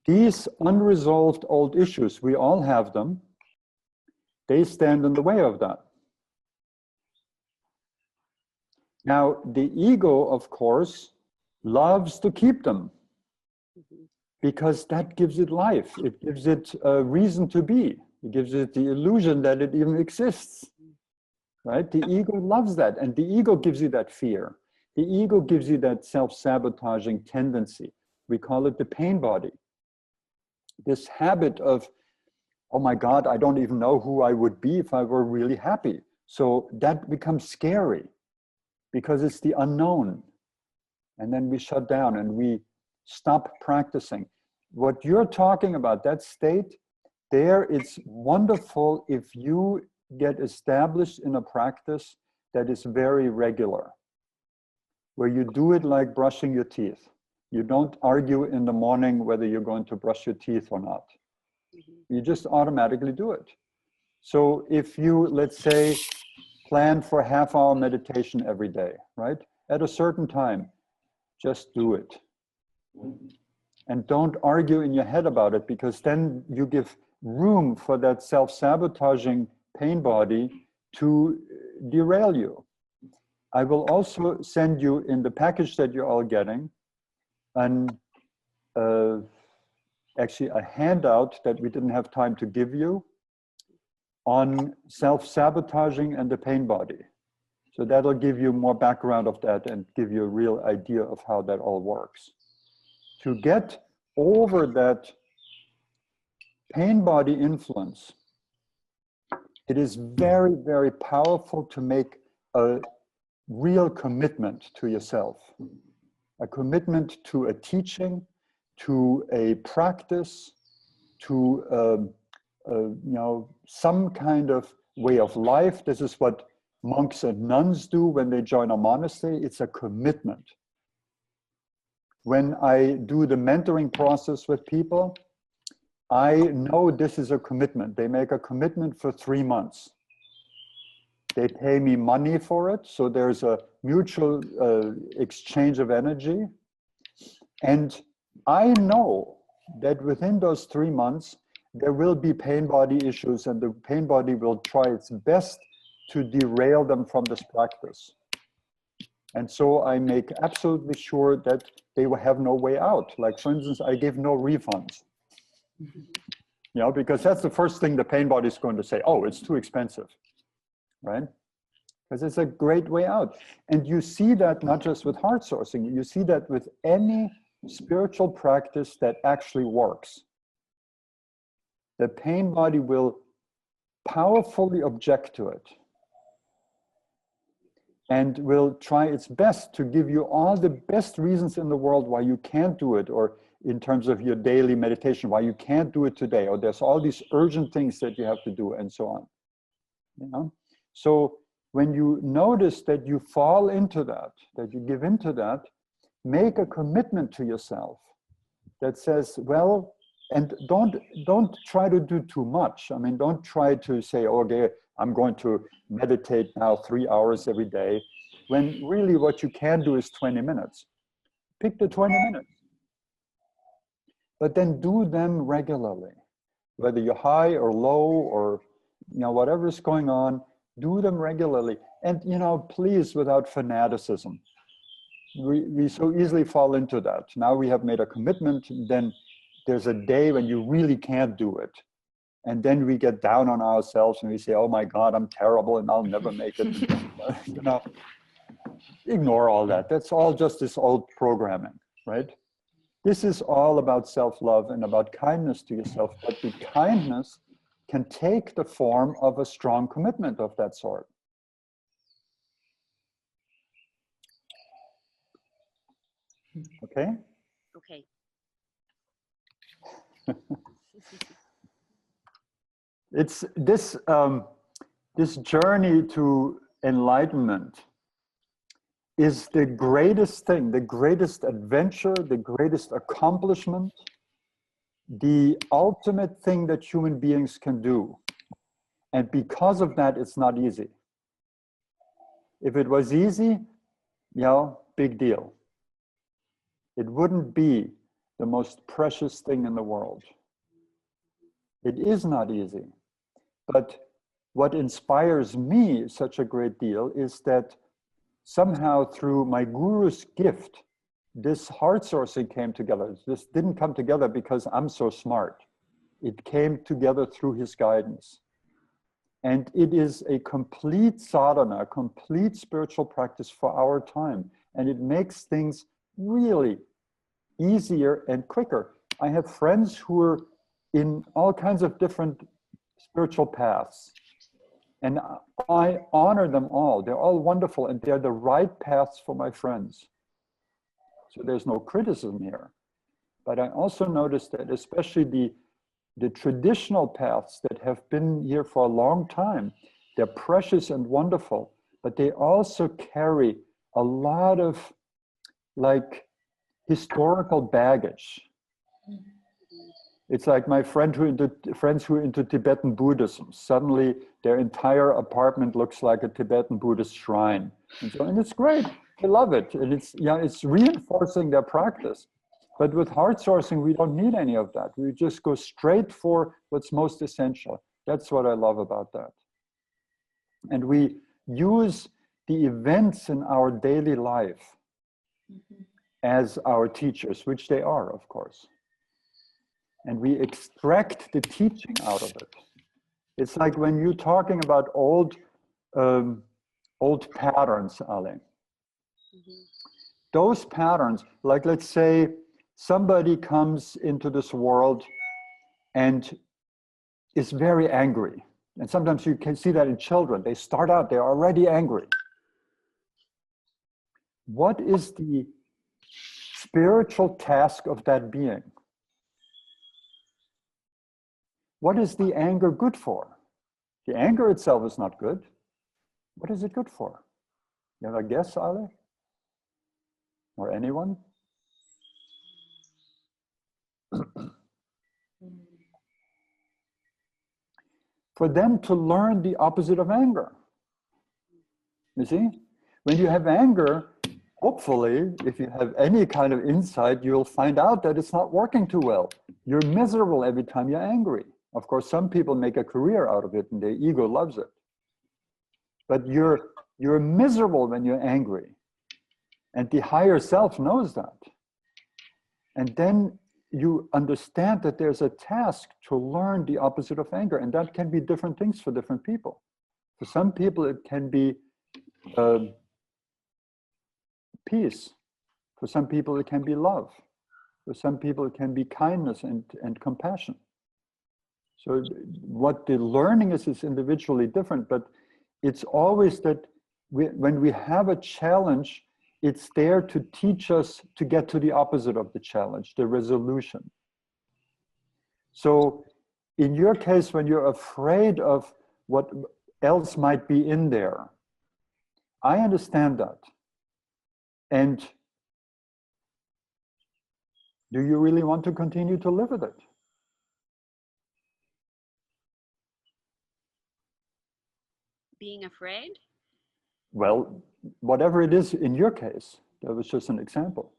These unresolved old issues, we all have them, they stand in the way of that. Now, the ego, of course, loves to keep them because that gives it life. It gives it a reason to be. It gives it the illusion that it even exists, right? The ego loves that, and the ego gives you that fear. The ego gives you that self-sabotaging tendency. We call it the pain body. This habit of, oh my God, I don't even know who I would be if I were really happy. So that becomes scary because it's the unknown. And then we shut down and we stop practicing. What you're talking about, that state, there it's wonderful if you get established in a practice that is very regular, where you do it like brushing your teeth. You don't argue in the morning whether you're going to brush your teeth or not. You just automatically do it. So if you, let's say, plan for a half-hour meditation every day, right? At a certain time, just do it. And don't argue in your head about it, because then you give room for that self-sabotaging pain body to derail you. I will also send you in the package that you're all getting actually a handout that we didn't have time to give you on self-sabotaging and the pain body. So that'll give you more background of that and give you a real idea of how that all works. To get over that pain body influence, it is very, very powerful to make a real commitment to yourself, a commitment to a teaching, to a practice, to you know, some kind of way of life. This is what monks and nuns do when they join a monastery. It's a commitment. When I do the mentoring process with people, I know this is a commitment. They make a commitment for 3 months. They pay me money for it, so there's a mutual exchange of energy. And I know that within those 3 months, there will be pain body issues, and the pain body will try its best to derail them from this practice. And so I make absolutely sure that they will have no way out. Like, for instance, I give no refunds. You know, because that's the first thing the pain body is going to say, oh, it's too expensive, right? Because it's a great way out. And you see that not just with heart sourcing, you see that with any spiritual practice that actually works. The pain body will powerfully object to it and will try its best to give you all the best reasons in the world why you can't do it, or in terms of your daily meditation, why you can't do it today, or there's all these urgent things that you have to do, and so on. You know? So when you notice that you fall into that, that you give into that, make a commitment to yourself that says, well, and don't try to do too much. I mean, don't try to say, okay, I'm going to meditate now 3 hours every day, when really what you can do is 20 minutes. Pick the 20 minutes. But then do them regularly. Whether you're high or low or, you know, whatever is going on, do them regularly. And, you know, please, without fanaticism. We so easily fall into that. Now we have made a commitment, then there's a day when you really can't do it. And then we get down on ourselves and we say, oh my God, I'm terrible and I'll never make it. You know, ignore all that. That's all just this old programming, right? This is all about self-love and about kindness to yourself. But the kindness can take the form of a strong commitment of that sort. Okay? Okay. It's this, this journey to enlightenment is the greatest thing, the greatest adventure, the greatest accomplishment, the ultimate thing that human beings can do. And because of that, it's not easy. If it was easy, you know, big deal. It wouldn't be the most precious thing in the world. It is not easy. But what inspires me such a great deal is that somehow through my guru's gift, this heart sourcing came together. This didn't come together because I'm so smart. It came together through his guidance. And it is a complete sadhana, a complete spiritual practice for our time. And it makes things really easier and quicker. I have friends who are in all kinds of different spiritual paths. And I honor them all. They're all wonderful, and they're the right paths for my friends. So there's no criticism here. But I also noticed that especially the traditional paths that have been here for a long time, they're precious and wonderful, but they also carry a lot of like historical baggage. It's like my friends who are into Tibetan Buddhism. Suddenly their entire apartment looks like a Tibetan Buddhist shrine. And it's great, they love it. And it's reinforcing their practice. But with heart sourcing, we don't need any of that. We just go straight for what's most essential. That's what I love about that. And we use the events in our daily life as our teachers, which they are, of course. And we extract the teaching out of it. It's like when you're talking about old patterns, Ale. Those patterns, like let's say somebody comes into this world and is very angry. And sometimes you can see that in children. They start out, they're already angry. What is the spiritual task of that being? What is the anger good for? The anger itself is not good. What is it good for? You have a guess, Ale? Or anyone? For them to learn the opposite of anger. You see? When you have anger, hopefully, if you have any kind of insight, you'll find out that it's not working too well. You're miserable every time you're angry. Of course, some people make a career out of it and their ego loves it. But you're miserable when you're angry. And the higher self knows that. And then you understand that there's a task to learn the opposite of anger. And that can be different things for different people. For some people, it can be peace. For some people, it can be love. For some people, it can be kindness and compassion. So what the learning is individually different, but it's always that when we have a challenge, it's there to teach us to get to the opposite of the challenge, the resolution. So in your case, when you're afraid of what else might be in there, I understand that. And do you really want to continue to live with it? Being afraid? Well, whatever it is in your case, that was just an example.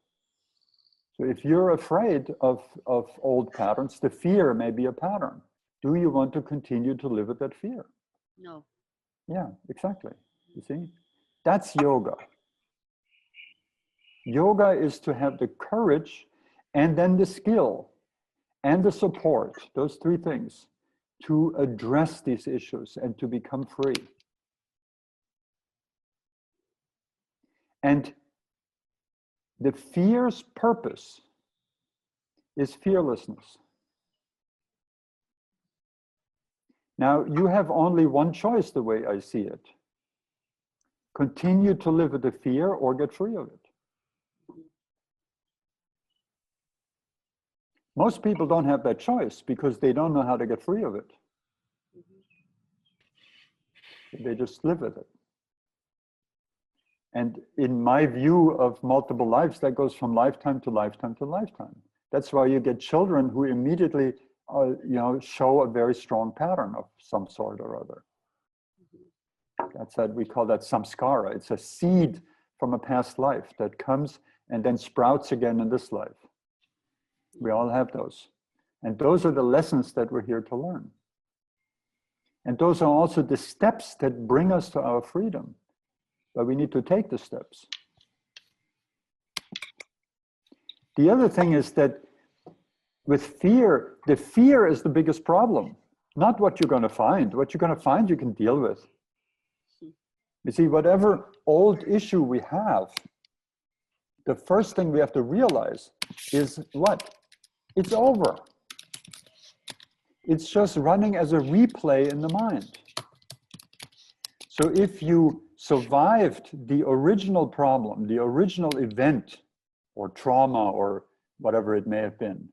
So if you're afraid of old patterns, the fear may be a pattern. Do you want to continue to live with that fear? No. Yeah, exactly. You see, that's yoga. Yoga is to have the courage and then the skill and the support, those three things, to address these issues and to become free. And the fear's purpose is fearlessness. Now, you have only one choice the way I see it. Continue to live with the fear or get free of it. Most people don't have that choice because they don't know how to get free of it. They just live with it. And in my view of multiple lives, that goes from lifetime to lifetime to lifetime. That's why you get children who immediately show a very strong pattern of some sort or other. That's that, we call that samskara. It's a seed from a past life that comes and then sprouts again in this life. We all have those. And those are the lessons that we're here to learn. And those are also the steps that bring us to our freedom. But we need to take the steps. The other thing is that With fear, the fear is the biggest problem, not what you're going to find. What you're going to find, you can deal with. You see, whatever old issue we have, the first thing we have to realize is what? It's over. It's just running as a replay in the mind. So if you survived the original problem, the original event or trauma or whatever it may have been,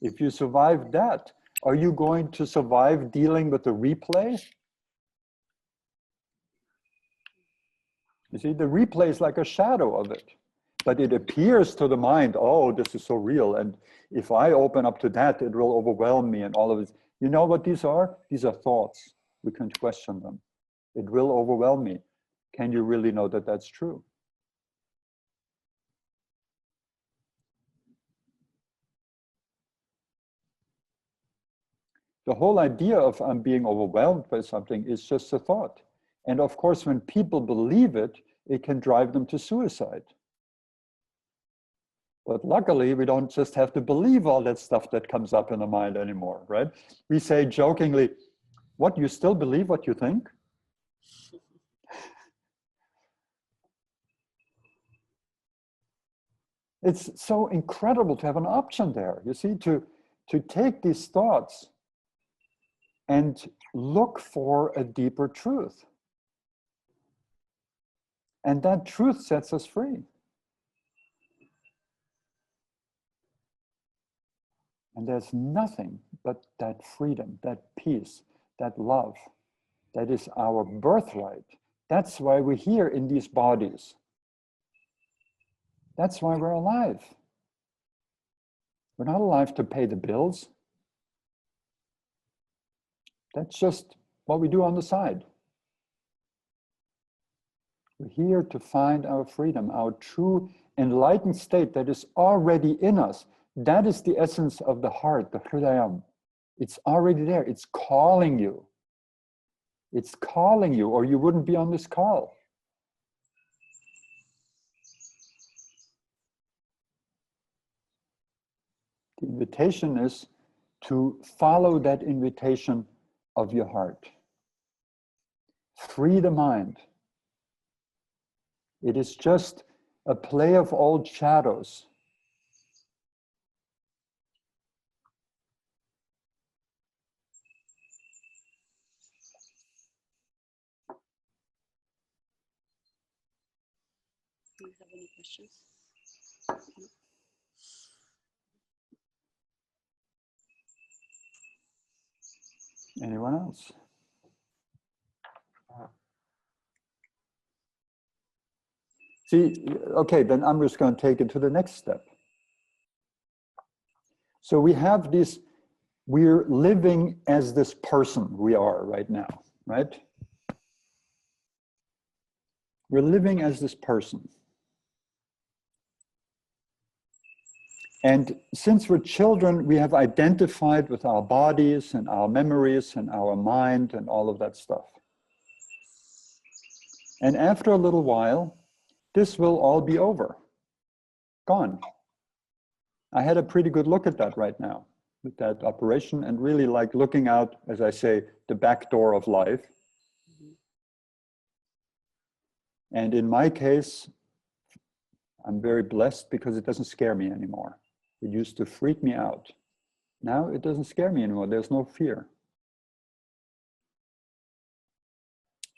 if you survived that, are you going to survive dealing with the replay? You see, the replay is like a shadow of it, but it appears to the mind, oh, this is so real. And if I open up to that, it will overwhelm me and all of this. You know what these are? These are thoughts. We can question them. It will overwhelm me. Can you really know that that's true? The whole idea of I'm being overwhelmed by something is just a thought. And of course, when people believe it, it can drive them to suicide. But luckily, we don't just have to believe all that stuff that comes up in the mind anymore, right? We say jokingly, what, you still believe what you think? It's so incredible to have an option there, you see, to take these thoughts and look for a deeper truth. And that truth sets us free. And there's nothing but that freedom, that peace, that love, that is our birthright. That's why we're here in these bodies. That's why we're alive. We're not alive to pay the bills. That's just what we do on the side. We're here to find our freedom, our true enlightened state that is already in us. That is the essence of the heart, the Hridayam. It's already there. It's calling you. It's calling you, or you wouldn't be on this call. The invitation is to follow that invitation of your heart. Free the mind. It is just a play of old shadows. Do you have any questions? Anyone else? See, okay, then I'm just going to take it to the next step. So we have this, we're living as this person we are right now, right? We're living as this person. And since we're children, we have identified with our bodies and our memories and our mind and all of that stuff. And after a little while, this will all be over, gone. I had a pretty good look at that right now with that operation and really like looking out, as I say, the back door of life. And in my case, I'm very blessed because it doesn't scare me anymore. It used to freak me out. Now it doesn't scare me anymore. There's no fear.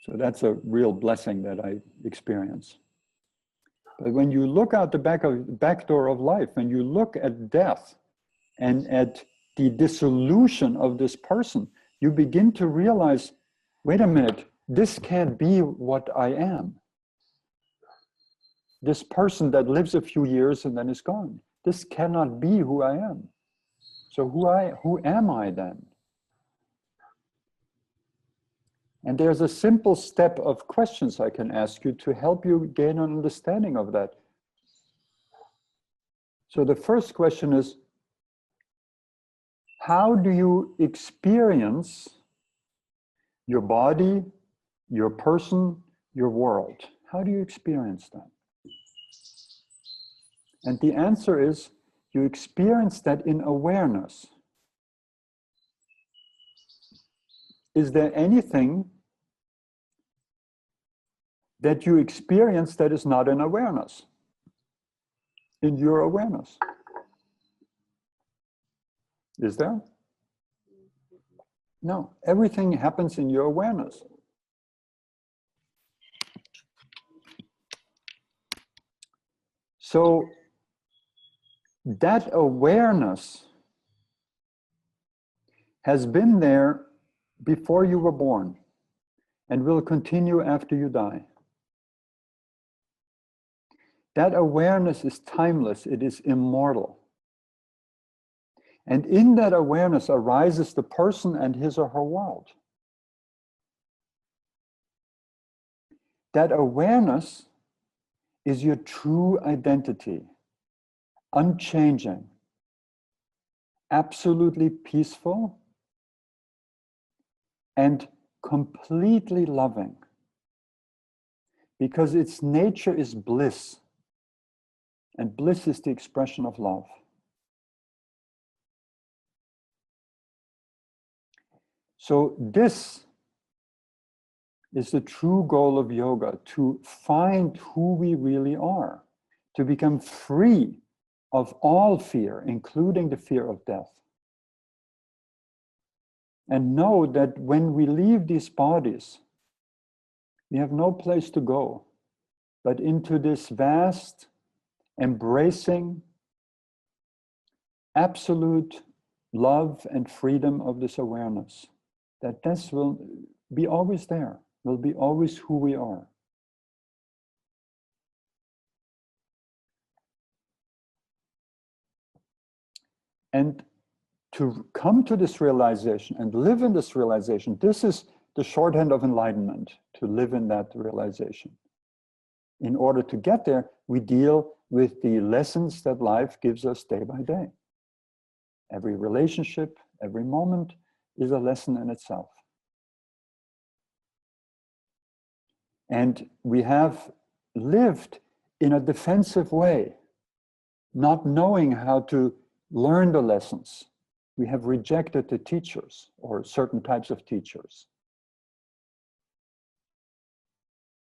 So that's a real blessing that I experience. But when you look out the back door of life, when you look at death and at the dissolution of this person, you begin to realize, wait a minute, this can't be what I am. This person that lives a few years and then is gone. This cannot be who I am. So who am I then? And there's a simple step of questions I can ask you to help you gain an understanding of that. So the first question is, how do you experience your body, your person, your world? How do you experience that? And the answer is, you experience that in awareness. Is there anything that you experience that is not in awareness? In your awareness? Is there? No, everything happens in your awareness. So that awareness has been there before you were born and will continue after you die. That awareness is timeless, it is immortal. And in that awareness arises the person and his or her world. That awareness is your true identity, unchanging, absolutely peaceful, and completely loving. Because its nature is bliss, and bliss is the expression of love. So this is the true goal of yoga, to find who we really are, to become free of all fear, including the fear of death. And know that when we leave these bodies, we have no place to go, but into this vast, embracing, absolute love and freedom of this awareness. That this will be always there, will be always who we are. And to come to this realization and live in this realization, this is the shorthand of enlightenment, to live in that realization. In order to get there, we deal with the lessons that life gives us day by day. Every relationship, every moment is a lesson in itself. And we have lived in a defensive way, not knowing how to learn the lessons. We have rejected the teachers or certain types of teachers.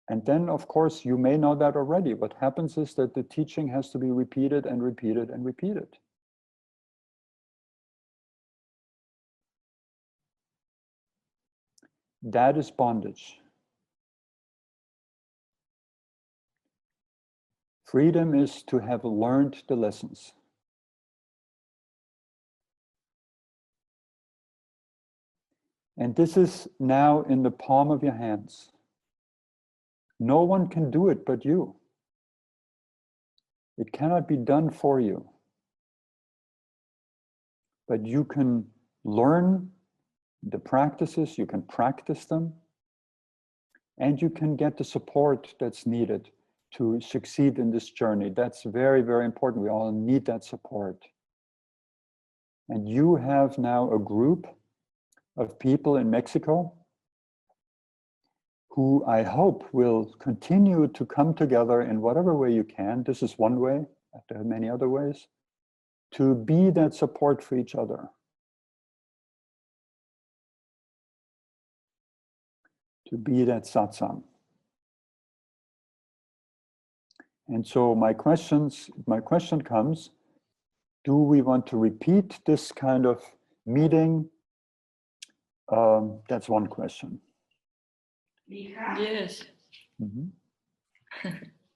And then, of course, you may know that already. What happens is that the teaching has to be repeated and repeated and repeated. That is bondage. Freedom is to have learned the lessons. And this is now in the palm of your hands. No one can do it but you. It cannot be done for you. But you can learn the practices, you can practice them, and you can get the support that's needed to succeed in this journey. That's very, very important. We all need that support. And you have now a group of people in Mexico who I hope will continue to come together in whatever way you can. This is one way, there are many other ways, to be that support for each other. To be that satsang. And so my question comes, do we want to repeat this kind of meeting? That's one question. Yes. Mm-hmm.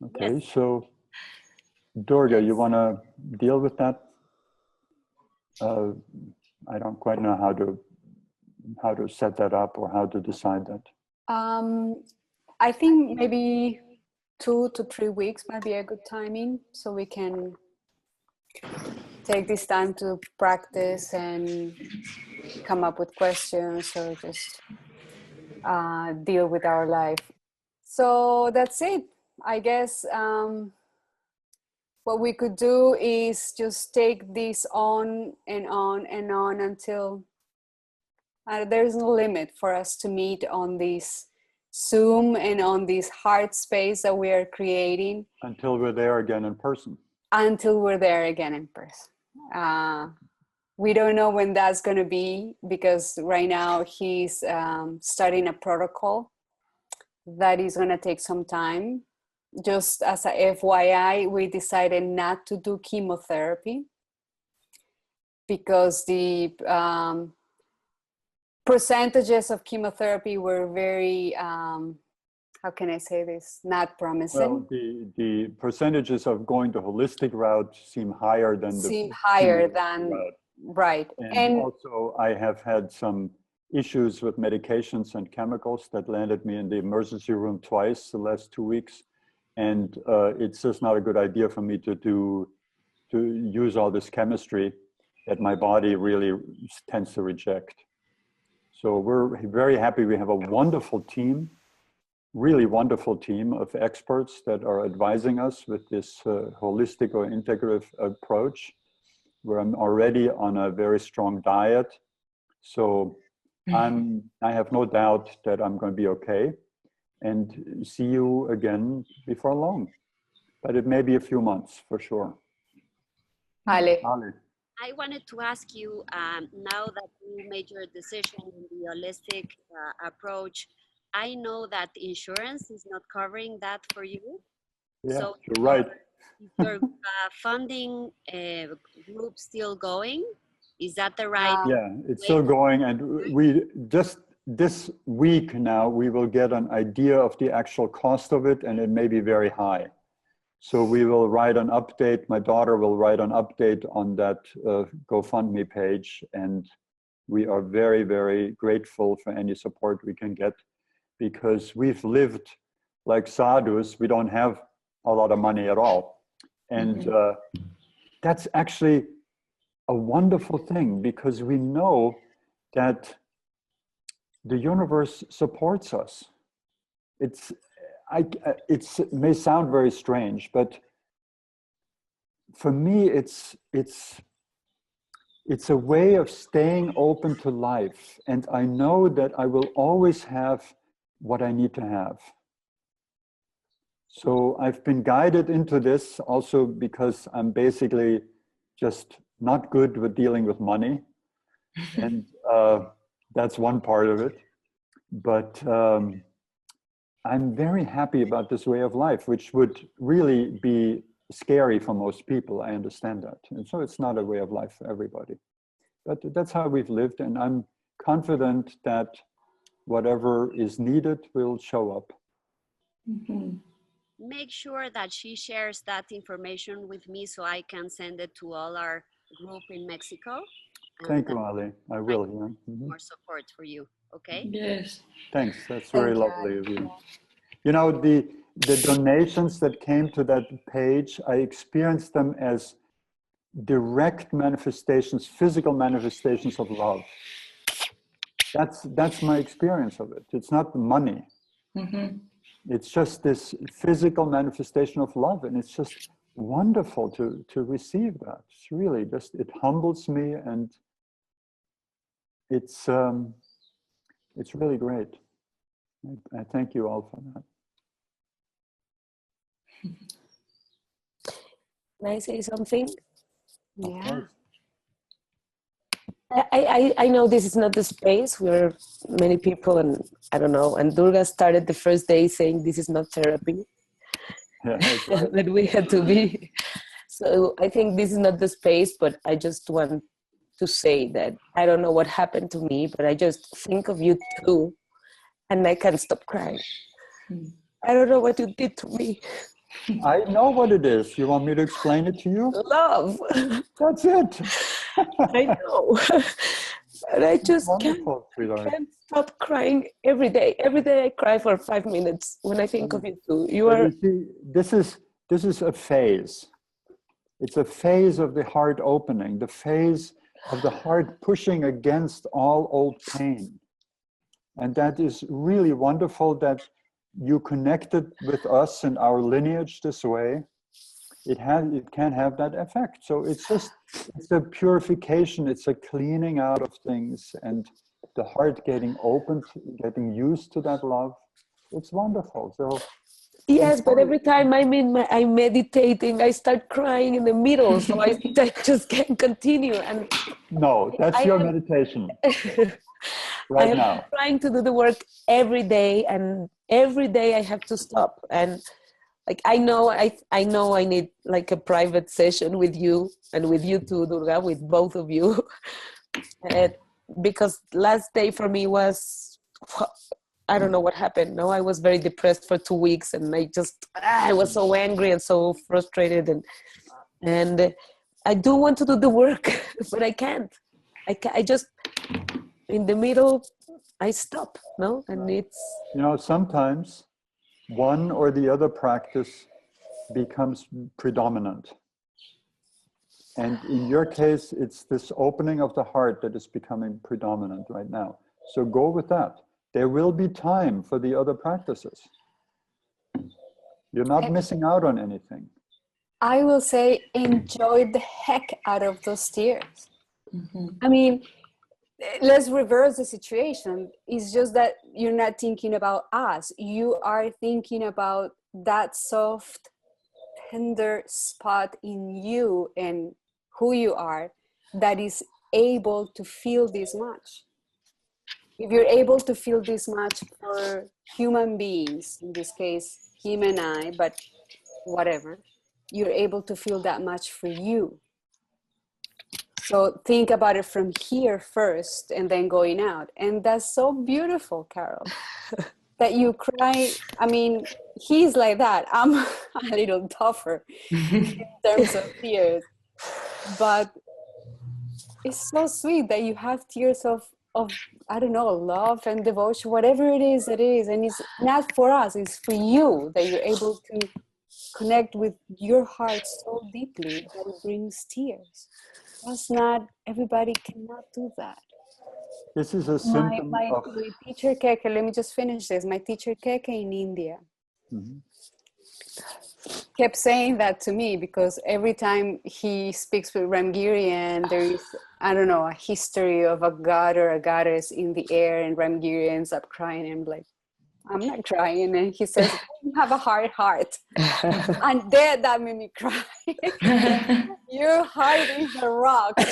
Okay, yes. So Durga, you want to deal with that? I don't quite know how to set that up or how to decide that. I think maybe 2 to 3 weeks might be a good timing, so we can take this time to practice and come up with questions or just deal with our life. So that's it. I guess what we could do is just take this on and on and on until there's no limit for us to meet on this Zoom and on this heart space that we are creating. Until we're there again in person. Until we're there again in person. We don't know when that's going to be, because right now he's starting a protocol that is going to take some time. Just as a FYI, we decided not to do chemotherapy because the percentages of chemotherapy were very, how can I say this, not promising. Well, the percentages of going the holistic route seem higher than route. Right. And also I have had some issues with medications and chemicals that landed me in the emergency room twice the last 2 weeks. And it's just not a good idea for me to use all this chemistry that my body really tends to reject. So we're very happy. We have a wonderful team, really wonderful team of experts that are advising us with this holistic or integrative approach, where I'm already on a very strong diet. So I have no doubt that I'm going to be okay and see you again before long. But it may be a few months for sure. Ale. I wanted to ask you, now that you made your decision in the holistic approach, I know that insurance is not covering that for you. Yeah, So you're right. is your funding group still going? Is that the right? Yeah, it's still going, and we just this week now we will get an idea of the actual cost of it, and it may be very high. So we will write an update. My daughter will write an update on that GoFundMe page, and we are very, very grateful for any support we can get, because we've lived like sadhus. We don't have a lot of money at all, and that's actually a wonderful thing, because we know that the universe supports us. It may sound very strange, but for me, it's a way of staying open to life. And I know that I will always have what I need to have. So I've been guided into this also because I'm basically just not good with dealing with money. And that's one part of it. But I'm very happy about this way of life, which would really be scary for most people. I understand that. And so it's not a way of life for everybody. But that's how we've lived. And I'm confident that whatever is needed will show up. Make sure that she shares that information with me so I can send it to all our group in Mexico. Thank you, Ali. I will. Yeah. More support for you. Okay. Yes. Thanks. That's very lovely of you. You know, the donations that came to that page, I experienced them as direct manifestations, physical manifestations of love. That's my experience of it. It's not money. It's just this physical manifestation of love, and it's just wonderful to receive that. It's really just, it humbles me, and it's really great. I thank you all for that. Can I say something? Yeah. I know this is not the space where many people, and I don't know, and Durga started the first day saying this is not therapy. Yeah, that's right. That we had to be. So I think this is not the space, but I just want to say that I don't know what happened to me, but I just think of you too, and I can't stop crying. I don't know what you did to me. I know what it is. You want me to explain it to you? Love. That's it. I know. But I just can't stop crying every day. Every day I cry for 5 minutes when I think of you too. You are. You see, this is a phase. It's a phase of the heart opening, the phase of the heart pushing against all old pain. And that is really wonderful that you connected with us and our lineage this way. It can have that effect. So it's a purification, it's a cleaning out of things, and the heart getting opened, getting used to that love. It's wonderful. So Yes, but every time I'm meditating, I start crying in the middle, so I just can't continue. And No, that's your meditation right I'm now. trying to do the work every day, and every day I have to stop. And like I know I need like a private session with you and with you too, Durga, with both of you, and because last day for me was, I don't know what happened. No, I was very depressed for 2 weeks, and I was so angry and so frustrated, and I do want to do the work, but I can't. I just in the middle, I stop. No, and it's Sometimes one or the other practice becomes predominant. And in your case, it's this opening of the heart that is becoming predominant right now. So go with that. There will be time for the other practices. You're not missing out on anything. I will say, enjoy the heck out of those tears. Mm-hmm. I mean, let's reverse the situation. It's just that you're not thinking about us. You are thinking about that soft, tender spot in you and who you are that is able to feel this much. If you're able to feel this much for human beings, in this case, him and I, but whatever, you're able to feel that much for you. So think about it from here first and then going out. And that's so beautiful, Carol, that you cry. I mean, he's like that. I'm a little tougher in terms of tears. But it's so sweet that you have tears of I don't know, love and devotion, whatever it is. And it's not for us, it's for you, that you're able to connect with your heart so deeply that it brings tears. That's not, everybody cannot do that. This is a symptom My of... teacher Keke, let me just finish this. My teacher Keke in India kept saying that to me, because every time he speaks with Ramgirian, there is, I don't know, a history of a god or a goddess in the air, and Ramgiri ends up crying, and I'm like, I'm not crying. And he says, you have a hard heart. And that made me cry. Your heart is a rock. And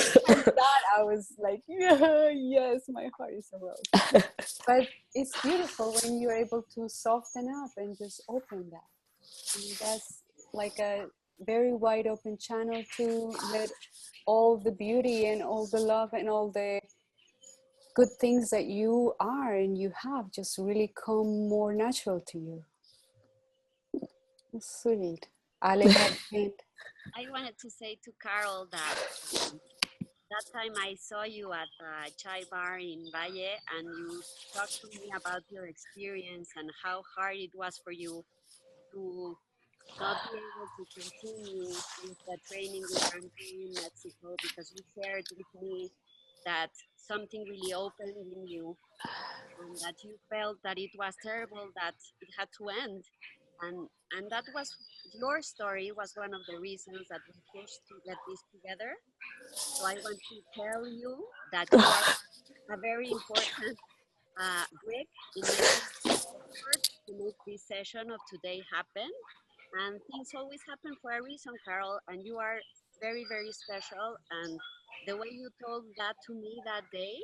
that I was like, yeah, yes, my heart is a rock. But it's beautiful when you're able to soften up and just open that. And that's like a very wide open channel to let all the beauty and all the love and all the good things that you are and you have just really come more natural to you. That's sweet. Ale, I wanted to say to Carol that that time I saw you at the chai bar in Valle, and you talked to me about your experience and how hard it was for you to not be able to continue with the training with Ramgiri in Mexico, because you shared with me that something really opened in you, and that you felt that it was terrible that it had to end, and that was your story was one of the reasons that we pushed to get this together. So I want to tell you that you are a very important brick in making effort to make this session of today happen. And things always happen for a reason, Carol, and you are very, very special. And the way you told that to me that day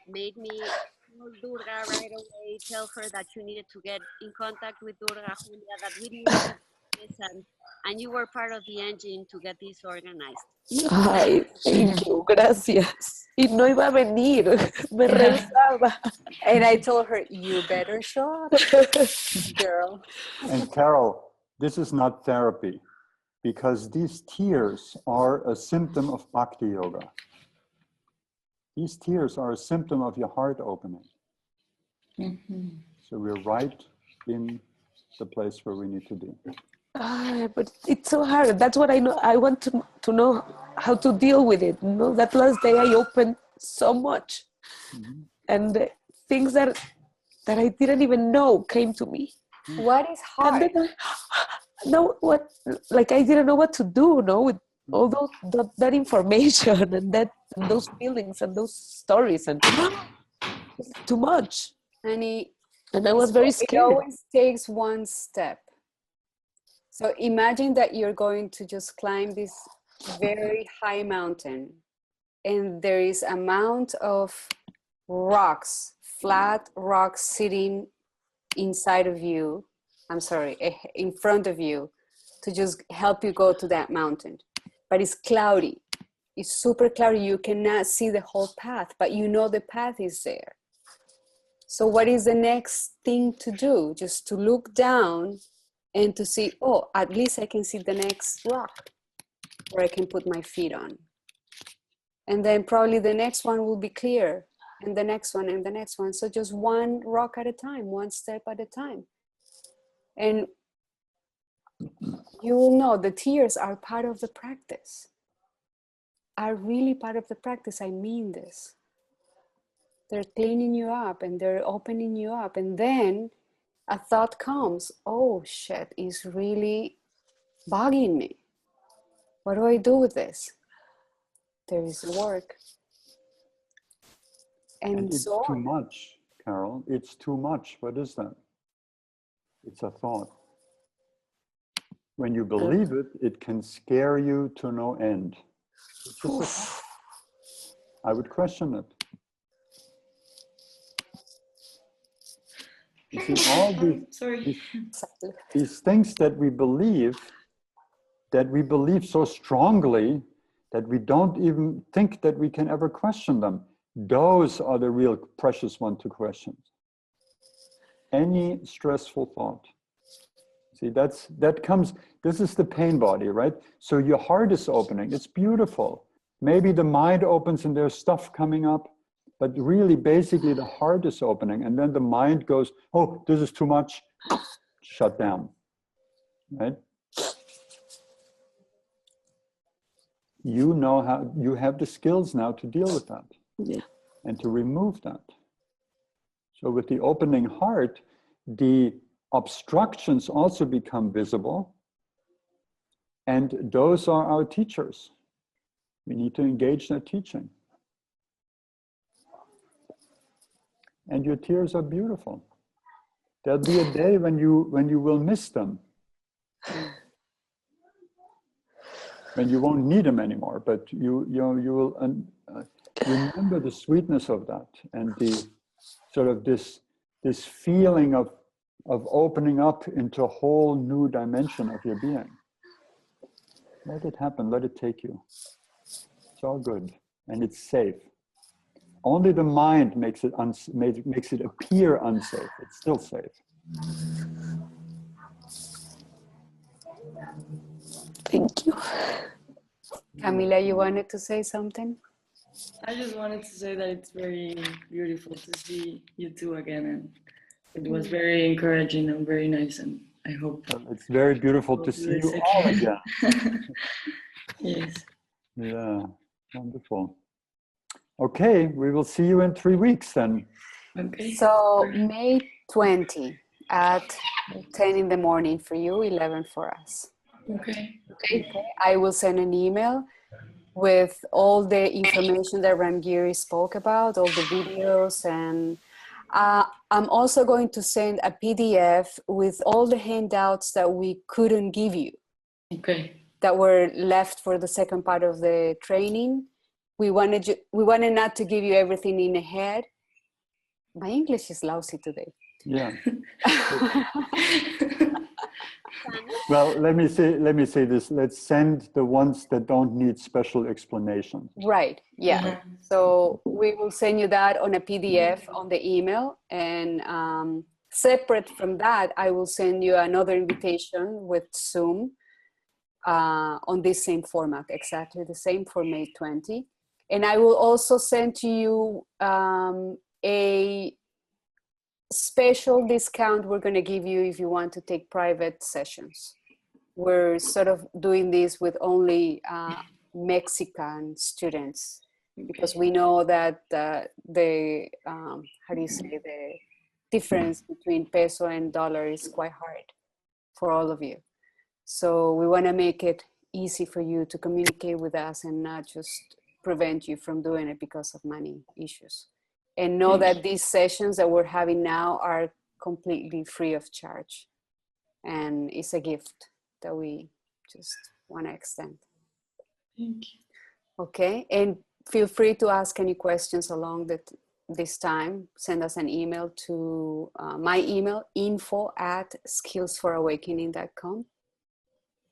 made me call Durga right away, tell her that you needed to get in contact with Durga, Julia, that we needed to do this, and you were part of the engine to get this organized. Ay, thank you, gracias. Y no iba a venir, me rehusaba. and I told her, you better show up, girl. And Carol, this is not therapy, because these tears are a symptom of bhakti yoga. These tears are a symptom of your heart opening. So we're right in the place where we need to be. But it's so hard. That's what I know. I want to know how to deal with it. You know, that last day I opened so much, and things that I didn't even know came to me. What is hard? And then I didn't know what to do. No, with all that information and those feelings and those stories, and too much. And I was very scared. It always takes one step. So imagine that you're going to just climb this very high mountain, and there is a mound of rocks, flat rocks sitting inside of you, I'm sorry, in front of you, to just help you go to that mountain. But it's cloudy. It's super cloudy. You cannot see the whole path, but you know the path is there. So what is the next thing to do? Just to look down and to see, oh, at least I can see the next rock where I can put my feet on. And then probably the next one will be clear, and the next one, and the next one. So just one rock at a time, one step at a time. And you will know the tears are part of the practice, are really part of the practice. I mean this. They're cleaning you up and they're opening you up. And then a thought comes, oh shit, it's really bugging me. What do I do with this? There is work. And it's so too much, Carol. It's too much. What is that? It's a thought. When you believe it, it can scare you to no end. It's just a thought. I would question it. You see, all these things that we believe so strongly that we don't even think that we can ever question them, those are the real precious one to question. Any stressful thought. See, this is the pain body, right? So your heart is opening, it's beautiful. Maybe the mind opens and there's stuff coming up, but really basically the heart is opening, and then the mind goes, oh, this is too much, shut down, right? You know how, you have the skills now to deal with that. Yeah. And to remove that. So with the opening heart, the obstructions also become visible, and those are our teachers. We need to engage their teaching. And your tears are beautiful. There'll be a day when you will miss them, when you won't need them anymore. But you will remember the sweetness of that, and the sort of this feeling of opening up into a whole new dimension of your being. Let it happen. Let it take you. It's all good, and it's safe. Only the mind makes it appear unsafe. It's still safe. Thank you. Camila, you wanted to say something? I just wanted to say that it's very beautiful to see you two again, and it was very encouraging and very nice, and I hope it's very beautiful to see you all again. Yes. Yeah, wonderful. Okay, we will see you in 3 weeks then. Okay. So May 20 at 10 in the morning for you, 11 for us. Okay. Okay. I will send an email with all the information that Ramgiri spoke about, all the videos, and I'm also going to send a PDF with all the handouts that we couldn't give you. Okay. That were left for the second part of the training. We wanted not to give you everything in a head. My English is lousy today. Yeah. Well, let me say this. Let's send the ones that don't need special explanation. Right. Yeah. So we will send you that on a PDF on the email, and separate from that, I will send you another invitation with Zoom on this same format, exactly the same for May 20. And I will also send to you a special discount we're going to give you if you want to take private sessions. We're sort of doing this with only Mexican students, because we know that the how do you say, the difference between peso and dollar is quite hard for all of you. So we want to make it easy for you to communicate with us and not just prevent you from doing it because of money issues. And know that these sessions that we're having now are completely free of charge. And it's a gift that we just want to extend. Thank you. Okay, and feel free to ask any questions along this time. Send us an email to my email, info@skillsforawakening.com.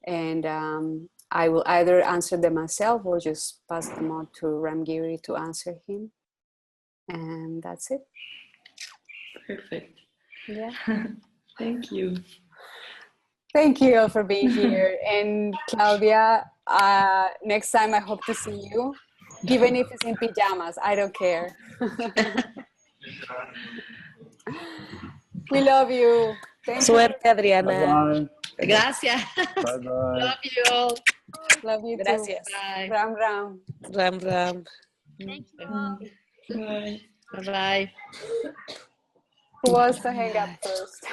And I will either answer them myself or just pass them on to Ramgiri to answer him. And that's it. Perfect. Yeah. Thank you. Thank you all for being here. And Claudia, next time I hope to see you, even if it's in pajamas. I don't care. We love you. Thank you. Suerte, Adriana. Bye-bye. Gracias. Bye-bye. Love you all. Love you Gracias. too. Bye. Ram Ram. Ram, ram. Thank you all. Bye. Bye-bye. Who wants to hang up first?